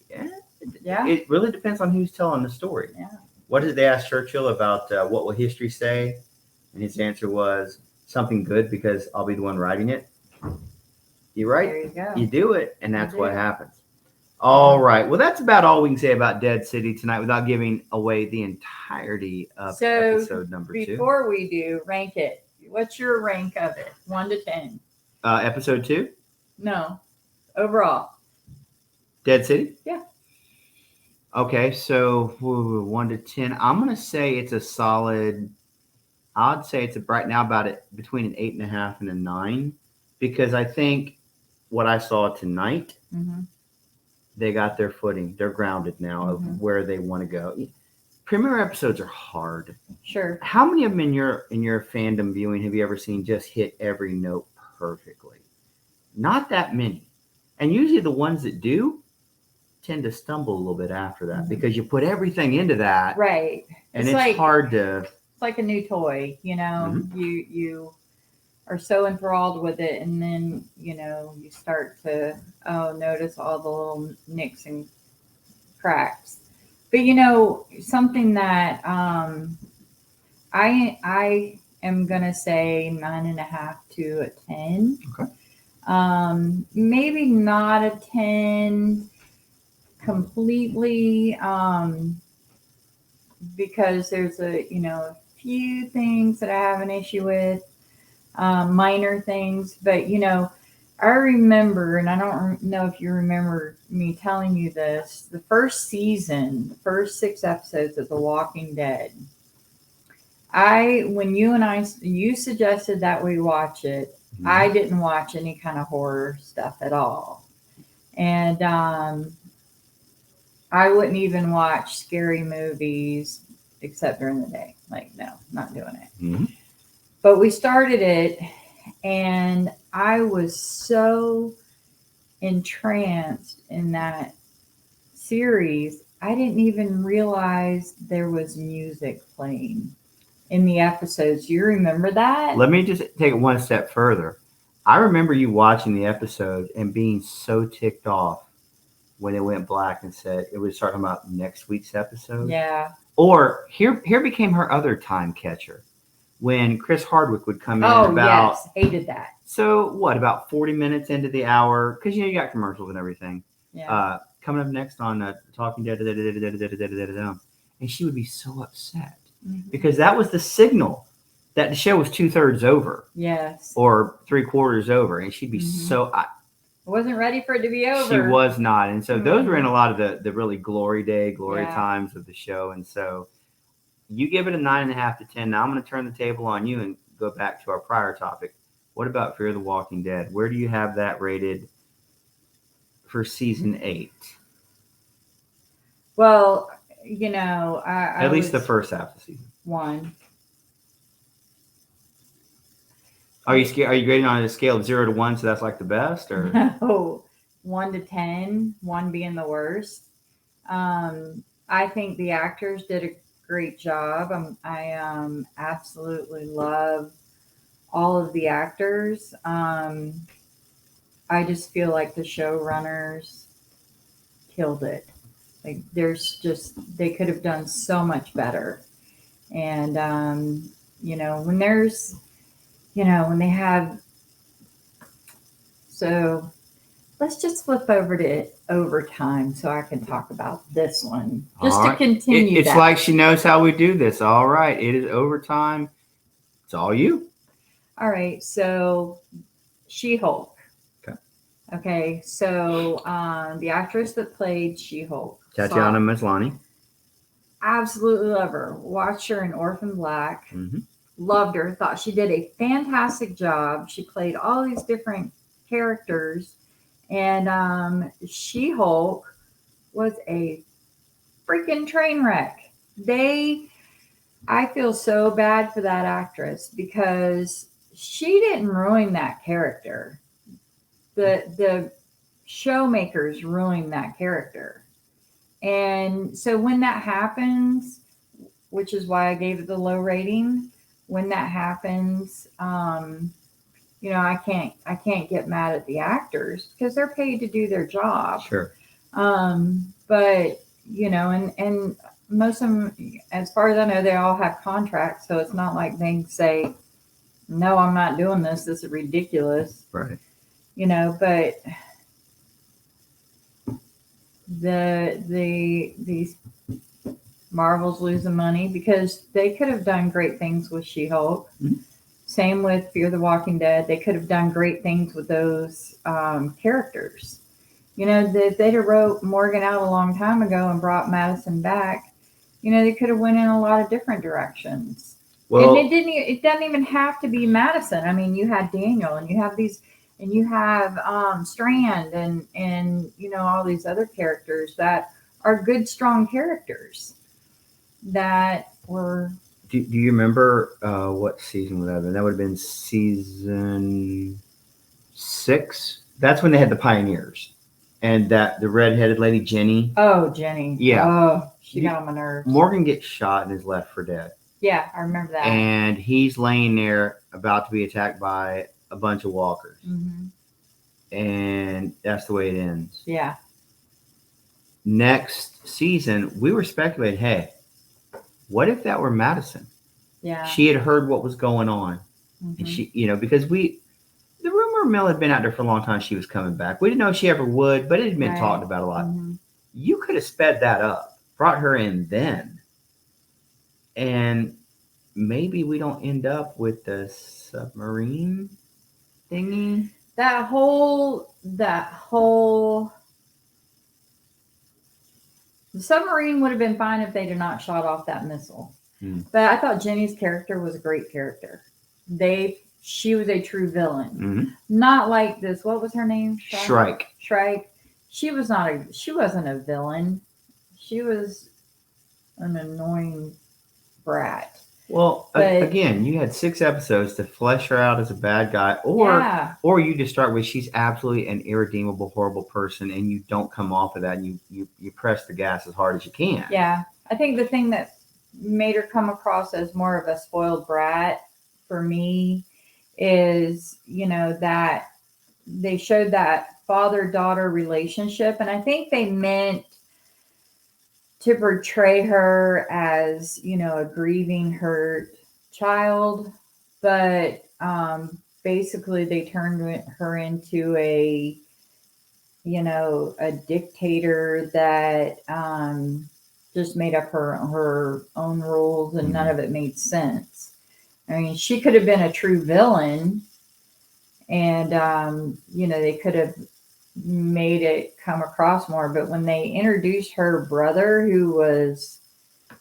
Speaker 1: yeah. It really depends on who's telling the story.
Speaker 2: Yeah.
Speaker 1: What did they ask Churchill about what will history say? And his answer was something good because I'll be the one writing it. You're right.
Speaker 2: There you go.
Speaker 1: You do it, and that's what happens. All right. Well, that's about all we can say about Dead City tonight without giving away the entirety of episode number 2.
Speaker 2: Before we do, rank it. What's your rank of it? 1 to 10.
Speaker 1: Episode 2?
Speaker 2: No. Overall.
Speaker 1: Dead City?
Speaker 2: Yeah.
Speaker 1: Okay, so 1 to 10. I'm going to say it's a solid. I'd say it's right now between an 8.5 and a 9, because I think what I saw tonight, they got their footing. They're grounded now of where they want to go. Premiere episodes are hard.
Speaker 2: Sure.
Speaker 1: How many of them in your fandom viewing have you ever seen just hit every note perfectly? Not that many. And usually the ones that do tend to stumble a little bit after that because you put everything into that.
Speaker 2: Right.
Speaker 1: And it's hard to...
Speaker 2: It's like a new toy, you are so enthralled with it, and then you start to notice all the little nicks and cracks. But something that I am gonna say 9.5 to a 10.
Speaker 1: Okay.
Speaker 2: Maybe not a 10 completely, because there's a few things that I have an issue with, minor things, but I remember, and I don't know if you remember me telling you this, the first season, the first 6 episodes of The Walking Dead, when you suggested that we watch it, I didn't watch any kind of horror stuff at all. And I wouldn't even watch scary movies except during the day. Like, no, not doing it. But we started it, and I was so entranced in that series, I didn't even realize there was music playing in the episodes. You remember that?
Speaker 1: Let me just take it one step further. I remember you watching the episode and being so ticked off when it went black and said it was talking about next week's episode.
Speaker 2: Yeah.
Speaker 1: Or here became her other time catcher when Chris Hardwick would come in
Speaker 2: yes, hated that.
Speaker 1: So what, about 40 minutes into the hour, because you got commercials and everything.
Speaker 2: Yeah.
Speaker 1: Coming up next on Talking Dead, and she would be so upset because that was the signal that the show was 2/3 over.
Speaker 2: Yes.
Speaker 1: Or 3/4 over, and she'd be so... I
Speaker 2: wasn't ready for it to be over.
Speaker 1: She was not. And so those were in a lot of the really glory times of the show. And so you give it a 9.5 to 10. Now I'm going to turn the table on you and go back to our prior topic. What about Fear the Walking Dead? Where do you have that rated for season 8?
Speaker 2: Well, at
Speaker 1: least the first half of the season.
Speaker 2: 1.
Speaker 1: Are you grading on a scale of 0 to 1? So that's like the best, or
Speaker 2: no, 1 to 10, 1 being the worst. I think the actors did a great job. I absolutely love all of the actors. I just feel like the showrunners killed it. Like they could have done so much better. And, when when they have, so let's just flip over to overtime so I can talk about this one just
Speaker 1: All
Speaker 2: to
Speaker 1: right.
Speaker 2: continue
Speaker 1: It's
Speaker 2: that.
Speaker 1: like she knows how we do this. All right. It is overtime. It's all you.
Speaker 2: All right. So She-Hulk.
Speaker 1: Okay.
Speaker 2: Okay. So the actress that played She-Hulk.
Speaker 1: Tatiana Maslany.
Speaker 2: Absolutely love her. Watched her in Orphan Black.
Speaker 1: Mm-hmm.
Speaker 2: Loved her. Thought she did a fantastic job. She played all these different characters. And She-Hulk was a freaking train wreck. I feel so bad for that actress because she didn't ruin that character. The showmakers ruined that character. And so when that happens, which is why I gave it the low rating, when that happens, I can't get mad at the actors because they're paid to do their job.
Speaker 1: Sure.
Speaker 2: But and most of them, as far as I know, they all have contracts, so it's not like they say, "No, I'm not doing this. This is ridiculous."
Speaker 1: Right.
Speaker 2: But these Marvel's losing money because they could have done great things with She-Hulk.
Speaker 1: Mm-hmm.
Speaker 2: Same with Fear the Walking Dead. They could have done great things with those characters. If they'd have wrote Morgan out a long time ago and brought Madison back, they could have went in a lot of different directions.
Speaker 1: Well,
Speaker 2: and it doesn't even have to be Madison. I mean, you had Daniel and you have these, and you have Strand and all these other characters that are good, strong characters that were.
Speaker 1: Do you remember what season would that have been? That would have been season 6. That's when they had the Pioneers. And that the redheaded lady, Jenny.
Speaker 2: Oh, Jenny.
Speaker 1: Yeah.
Speaker 2: Oh, she got on my nerves.
Speaker 1: Morgan gets shot and is left for dead.
Speaker 2: Yeah, I remember that.
Speaker 1: And he's laying there about to be attacked by a bunch of walkers.
Speaker 2: Mm-hmm.
Speaker 1: And that's the way it ends.
Speaker 2: Yeah.
Speaker 1: Next season, we were speculating, hey, what if that were Madison?
Speaker 2: Yeah.
Speaker 1: She had heard what was going on.
Speaker 2: Mm-hmm.
Speaker 1: And she, because the rumor mill had been out there for a long time she was coming back. We didn't know if she ever would, but it had been talked about a lot.
Speaker 2: Mm-hmm.
Speaker 1: You could have sped that up, brought her in then. And maybe we don't end up with the submarine thingy.
Speaker 2: That whole the submarine would have been fine if they did not shot off that missile. But I thought Jenny's character was a great character. She was a true villain.
Speaker 1: Mm-hmm.
Speaker 2: Not like this. What was her name?
Speaker 1: Shrike.
Speaker 2: She wasn't a villain. She was an annoying brat.
Speaker 1: Well, again, you had 6 episodes to flesh her out as a bad guy, or you just start with she's absolutely an irredeemable, horrible person, and you don't come off of that, and you press the gas as hard as you can.
Speaker 2: Yeah, I think the thing that made her come across as more of a spoiled brat for me is, that they showed that father-daughter relationship, and I think they meant to portray her as, a grieving, hurt child, but basically they turned her into a dictator that just made up her own rules, and none of it made sense. I mean, she could have been a true villain, and they could have made it come across more, but when they introduced her brother, who was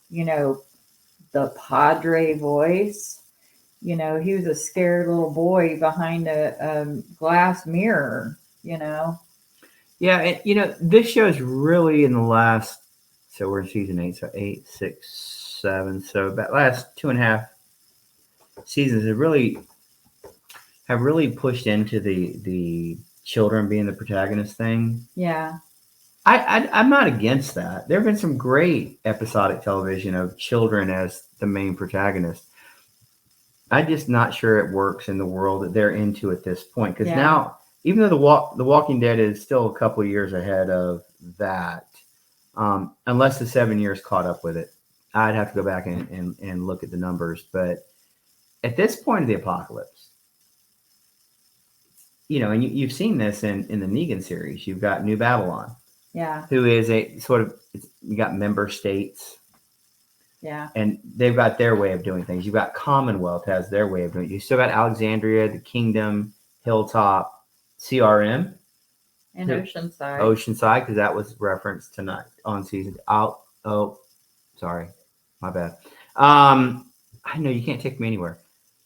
Speaker 2: the Padre voice, he was a scared little boy behind a glass mirror. Yeah,
Speaker 1: and this show is really in the last, so we're in season 8, so 8, 6, 7, so that last 2.5 seasons have really pushed into the children being the protagonist thing.
Speaker 2: Yeah.
Speaker 1: I'm not against that. There have been some great episodic television of children as the main protagonist. I'm just not sure it works in the world that they're into at this point. Because now, even though the Walking Dead is still a couple of years ahead of that, unless the 7 years caught up with it. I'd have to go back and look at the numbers. But at this point of the apocalypse, and you've seen this in the Negan series. You've got New Babylon,
Speaker 2: Yeah.
Speaker 1: who is a sort of, you got member states,
Speaker 2: Yeah.
Speaker 1: and they've got their way of doing things. You've got Commonwealth has their way of doing it. You still got Alexandria, the Kingdom, Hilltop, CRM,
Speaker 2: And Oceanside.
Speaker 1: Oceanside, because that was referenced tonight on season. Oh, sorry, my bad. I know you can't take me anywhere,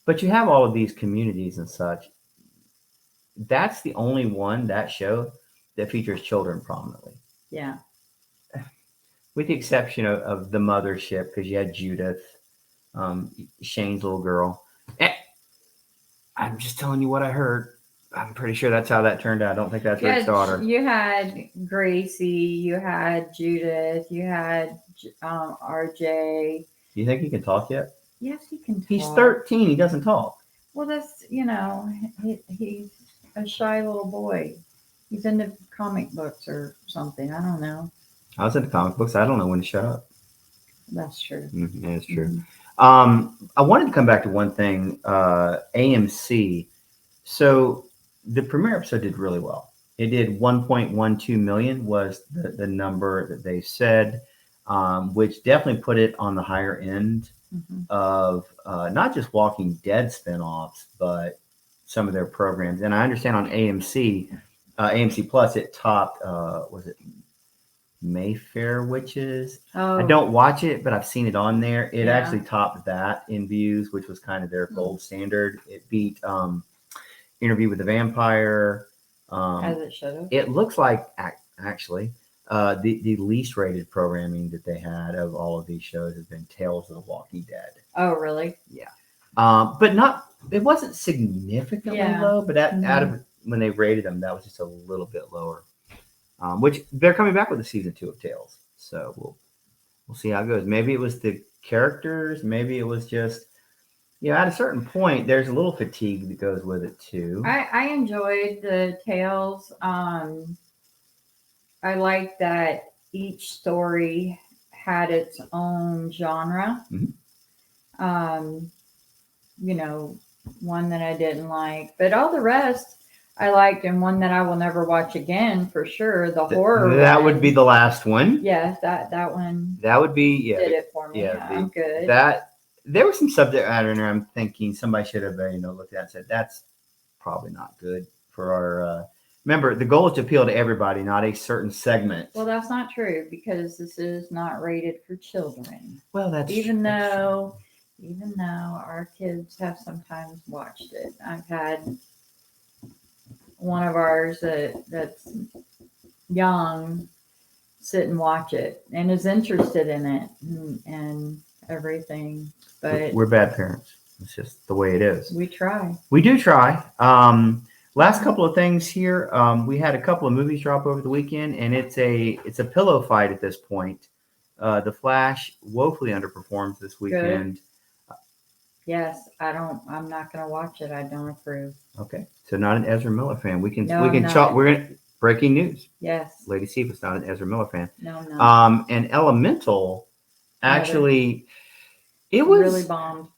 Speaker 1: but you have all of these communities and such. That's the only one, that show, that features children prominently.
Speaker 2: Yeah.
Speaker 1: With the exception of the mothership, because you had Judith, Shane's little girl. And I'm just telling you what I heard. I'm pretty sure that's how that turned out. I don't think that's Rick's daughter.
Speaker 2: You had Gracie, you had Judith, you had RJ.
Speaker 1: Do you think he can talk yet?
Speaker 2: Yes, he can talk.
Speaker 1: He's 13. He doesn't talk.
Speaker 2: Well, that's, he's a shy little boy. He's into comic books or something. I don't know.
Speaker 1: I was into comic books. I don't know when to shut up.
Speaker 2: That's true.
Speaker 1: Yeah, it's true.
Speaker 2: Mm-hmm.
Speaker 1: I wanted to come back to one thing. AMC. So the premiere episode did really well. It did 1.12 million was the number that they said, which definitely put it on the higher end of not just Walking Dead spinoffs, but some of their programs. And I understand on AMC Plus, it topped, was it Mayfair Witches?
Speaker 2: Oh.
Speaker 1: I don't watch it, but I've seen it on there. It actually topped that in views, which was kind of their gold standard. It beat Interview with the Vampire.
Speaker 2: As it should have.
Speaker 1: It looks like, actually, the least rated programming that they had of all of these shows has been Tales of the Walking Dead.
Speaker 2: Oh, really?
Speaker 1: Yeah. But it wasn't significantly low, but out of when they rated them, that was just a little bit lower. Which they're coming back with a season 2 of Tales, so we'll see how it goes. Maybe it was the characters, maybe it was just, at a certain point, there's a little fatigue that goes with it too.
Speaker 2: I enjoyed the Tales. I like that each story had its own genre. One that I didn't like, but all the rest I liked, and one that I will never watch again for sure. The horror.
Speaker 1: That would be the last one.
Speaker 2: Yeah, that one.
Speaker 1: That would be
Speaker 2: did it for me. Yeah, I'm good.
Speaker 1: There was some subject matter in there. I'm thinking somebody should have looked at it and said that's probably not good for our. Remember, the goal is to appeal to everybody, not a certain segment.
Speaker 2: Well, that's not true because this is not rated for children.
Speaker 1: Well, that's
Speaker 2: even though our kids have sometimes watched it. I've had one of ours that's young sit and watch it and is interested in it and everything. But
Speaker 1: we're bad parents. It's just the way it is.
Speaker 2: We try.
Speaker 1: We do try. Last couple of things here. We had a couple of movies drop over the weekend, and it's a pillow fight at this point. The Flash woefully underperforms this weekend.
Speaker 2: Good. Yes, I'm not going to watch it. I don't approve.
Speaker 1: Okay, so not an Ezra Miller fan. We can
Speaker 2: No,
Speaker 1: chalk. We're gonna breaking news.
Speaker 2: Yes.
Speaker 1: Lady Cephas not an Ezra Miller fan.
Speaker 2: No.
Speaker 1: And Elemental, actually, it was
Speaker 2: really bombed.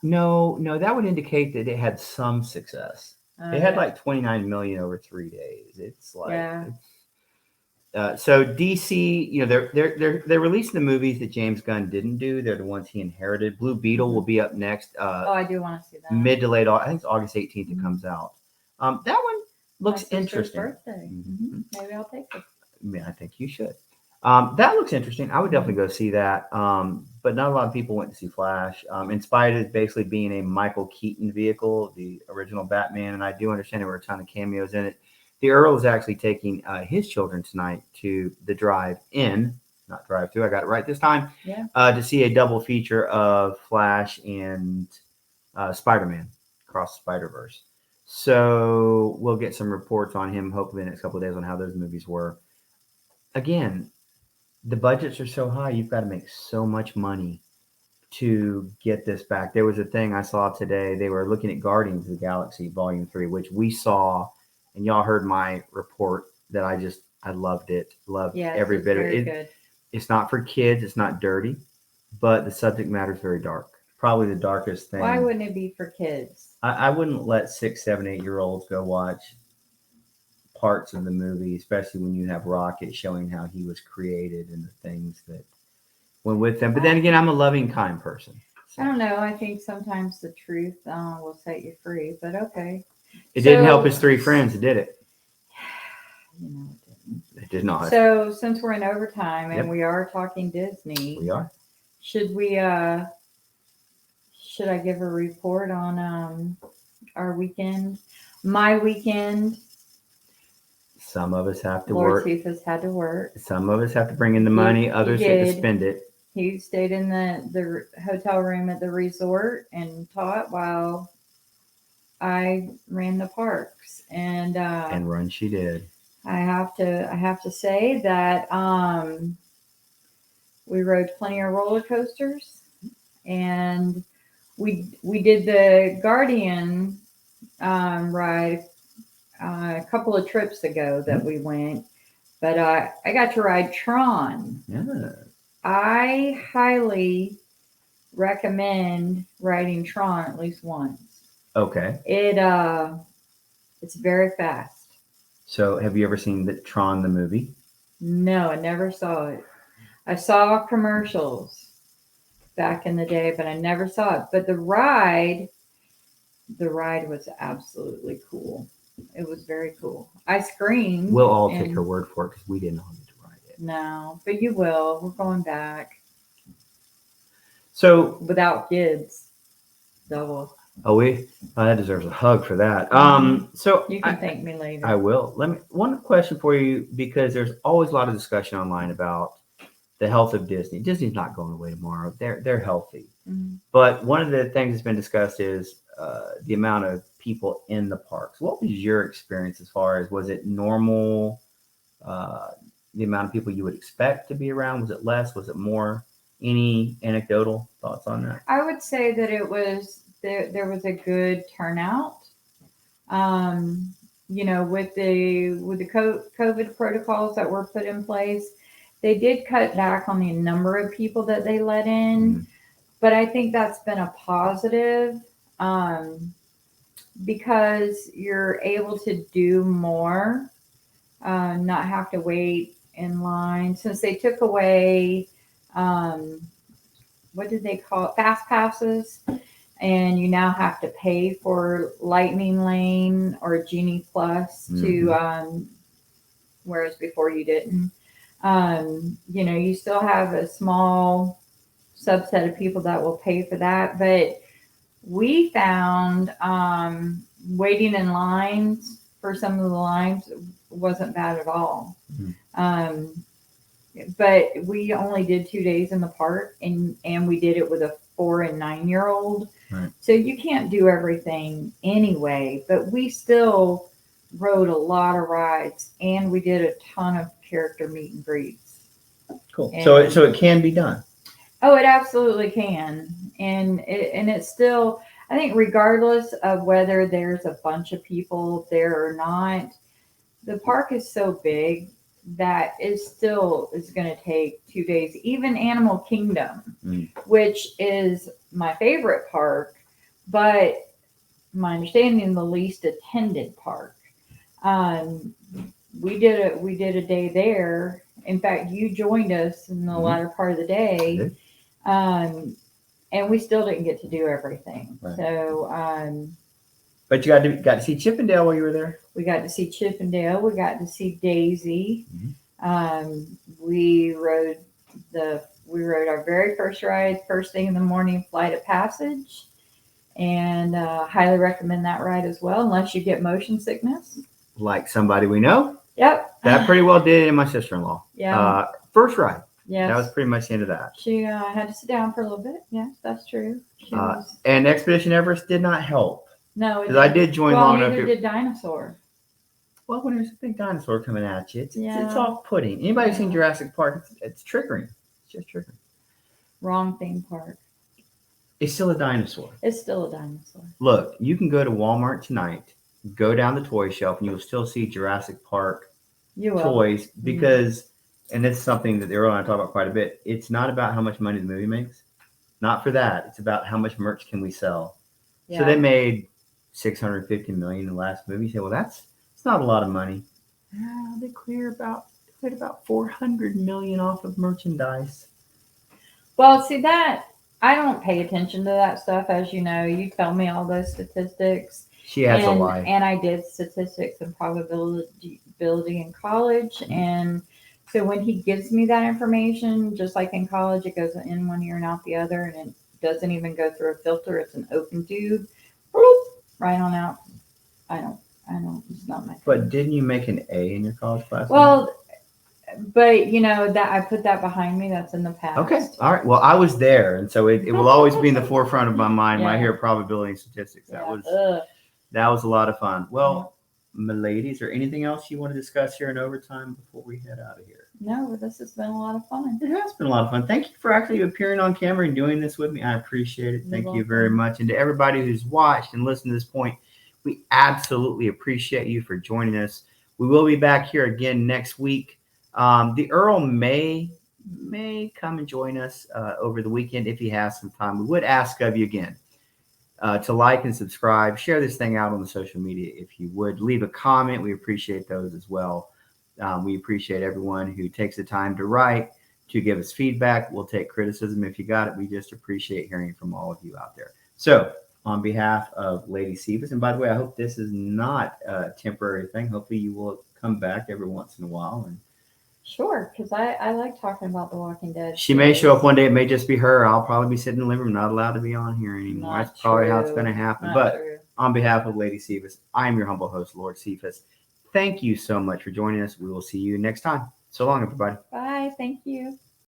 Speaker 1: No, that would indicate that it had some success. It had like 29 million over 3 days. It's like so DC, they're releasing the movies that James Gunn didn't do. They're the ones he inherited. Blue Beetle will be up next.
Speaker 2: I do want to see that.
Speaker 1: Mid to late, I think it's August 18th it comes out. That one looks interesting.
Speaker 2: His birthday. Maybe I'll take it.
Speaker 1: I think you should. That looks interesting. I would definitely go see that. But not a lot of people went to see Flash. In spite of it basically being a Michael Keaton vehicle, the original Batman, and I do understand there were a ton of cameos in it. The Earl is actually taking his children tonight to the drive-in, not drive-through. I got it right this time.
Speaker 2: Yeah.
Speaker 1: To see a double feature of Flash and Spider-Man across the Spider-Verse. So we'll get some reports on him hopefully in the next couple of days on how those movies were. Again, the budgets are so high, you've got to make so much money to get this back. There was a thing I saw today. They were looking at Guardians of the Galaxy Volume 3, which we saw, and y'all heard my report that I loved it. Loved every bit of it.
Speaker 2: Good.
Speaker 1: It's not for kids. It's not dirty, but the subject matter is very dark. Probably the darkest
Speaker 2: Why
Speaker 1: thing.
Speaker 2: wouldn't it be for kids?
Speaker 1: I wouldn't let 6, 7, 8 year olds go watch parts of the movie, especially when you have Rocket showing how he was created and the things that went with them. But then again, I'm a loving, kind person. So
Speaker 2: I don't know. I think sometimes the truth will set you free, but okay.
Speaker 1: it didn't
Speaker 2: So,
Speaker 1: help his three friends, did it?
Speaker 2: You know, it didn't.
Speaker 1: It did not.
Speaker 2: So since we're in overtime and
Speaker 1: Yep.
Speaker 2: we are talking Disney,
Speaker 1: We are.
Speaker 2: should we should I give a report on our weekend? My weekend.
Speaker 1: Some of us have to
Speaker 2: Lord
Speaker 1: work.
Speaker 2: Cephas had to work.
Speaker 1: Some of us have to bring in the money.
Speaker 2: He
Speaker 1: Others get to
Speaker 2: did.
Speaker 1: spend it.
Speaker 2: He stayed in the hotel room at the resort and taught while I ran the parks. And
Speaker 1: Run she did.
Speaker 2: I have to say that we rode plenty of roller coasters, and we did the Guardian ride a couple of trips ago that we went, but I got to ride Tron.
Speaker 1: Yeah.
Speaker 2: I highly recommend riding Tron at least once.
Speaker 1: Okay.
Speaker 2: It's very fast.
Speaker 1: So, have you ever seen the Tron the movie?
Speaker 2: No, I never saw it. I saw commercials back in the day, but I never saw it. But the ride was absolutely cool. It was very cool. I screamed.
Speaker 1: We'll all take her word for it because we didn't know how to ride it.
Speaker 2: No, but you will. We're going back.
Speaker 1: So
Speaker 2: without kids, double.
Speaker 1: that deserves a hug for that. So
Speaker 2: you can thank me later.
Speaker 1: I will. One question for you, because there's always a lot of discussion online about the health of Disney. Disney's not going away tomorrow. They're healthy.
Speaker 2: Mm-hmm.
Speaker 1: But one of the things that's been discussed is the amount of people in the parks. What was your experience as far as, was it normal? The amount of people you would expect to be around? Was it less? Was it more? Any anecdotal thoughts on that?
Speaker 2: I would say that it was there was a good turnout. With the COVID protocols that were put in place, they did cut back on the number of people that they let in. Mm-hmm. But I think that's been a positive because you're able to do more, not have to wait in line. Since they took away, what did they call it? Fast passes. And you now have to pay for Lightning Lane or Genie Plus to, whereas before you didn't. You still have a small subset of people that will pay for that. But we found waiting in lines for some of the lines wasn't bad at all. Mm-hmm. But we only did 2 days in the park, and we did it with a 4 and 9 year old. Right. So you can't do everything anyway, but we still rode a lot of rides, and we did a ton of character meet and greets.
Speaker 1: Cool. So it can be done.
Speaker 2: Oh, it absolutely can. And it's still, I think, regardless of whether there's a bunch of people there or not, the park is so big that it still is going to take 2 days. Even Animal Kingdom, which is my favorite park, but my understanding, the least attended park. We did a day there. In fact, you joined us in the latter part of the day, and we still didn't get to do everything. Right. So,
Speaker 1: but you got to see Chippendale while you were there.
Speaker 2: We got to see Chippendale. We got to see Daisy. Mm-hmm. We rode our very first ride first thing in the morning, Flight of Passage, and highly recommend that ride as well, unless you get motion sickness.
Speaker 1: Like somebody we know.
Speaker 2: Yep.
Speaker 1: That pretty well did, and my sister-in-law.
Speaker 2: Yeah.
Speaker 1: First ride.
Speaker 2: Yeah.
Speaker 1: That was pretty much the end of that.
Speaker 2: She had to sit down for a little bit. Yeah, that's true.
Speaker 1: And Expedition Everest did not help.
Speaker 2: No,
Speaker 1: because I did join long enough.
Speaker 2: Neither did Dinosaur.
Speaker 1: Well, when there's a big dinosaur coming at you, it's off-putting. Anybody seen Jurassic Park? It's triggering. It's just triggering.
Speaker 2: Wrong theme park.
Speaker 1: It's still a dinosaur.
Speaker 2: It's still a dinosaur.
Speaker 1: Look, you can go to Walmart tonight, go down the toy shelf, and you'll still see Jurassic Park toys because and it's something that the Earl and I talk about quite a bit. It's not about how much money the movie makes. Not for that. It's about how much merch can we sell. So they
Speaker 2: Yeah.
Speaker 1: made 650 million in the last movie. You say, well, it's not a lot of money. They cleared about 400 million off of merchandise.
Speaker 2: Well, see that I don't pay attention to that stuff, as you know. You tell me all those statistics,
Speaker 1: She has a lie.
Speaker 2: and I did statistics and probability in college, and so when he gives me that information, just like in college, it goes in one ear and out the other, and it doesn't even go through a filter. It's an open tube, bloop, right on out. I don't. I don't. It's not my thing.
Speaker 1: But didn't you make an A in your college class?
Speaker 2: Well, but you know that I put that behind me. That's in the past.
Speaker 1: Okay. All right. Well, I was there, and so it will always be in the forefront of my mind when I hear probability and statistics. That was a lot of fun. Well, my lady, is there anything else you want to discuss here in overtime before we head out of here?
Speaker 2: No, this has been a lot of fun.
Speaker 1: It has been a lot of fun. Thank you for actually appearing on camera and doing this with me. I appreciate it. Thank you very much. And to everybody who's watched and listened to this point, we absolutely appreciate you for joining us. We will be back here again next week. The Earl may come and join us over the weekend if he has some time. We would ask of you again to like and subscribe, share this thing out on the social media if you would. Leave a comment. We appreciate those as well. We appreciate everyone who takes the time to write, to give us feedback. We'll take criticism if you got it. We just appreciate hearing from all of you out there. So on behalf of Lady Cephas, and by the way, I hope this is not a temporary thing. Hopefully you will come back every once in a while. And
Speaker 2: sure, because I like talking about The Walking Dead.
Speaker 1: She may show up one day. It may just be her. I'll probably be sitting in the living room, not allowed to be on here anymore. That's probably how it's going to happen. But on behalf of Lady Cephas, I am your humble host, Lord Cephas. Thank you so much for joining us. We will see you next time. So long, everybody.
Speaker 2: Bye. Thank you.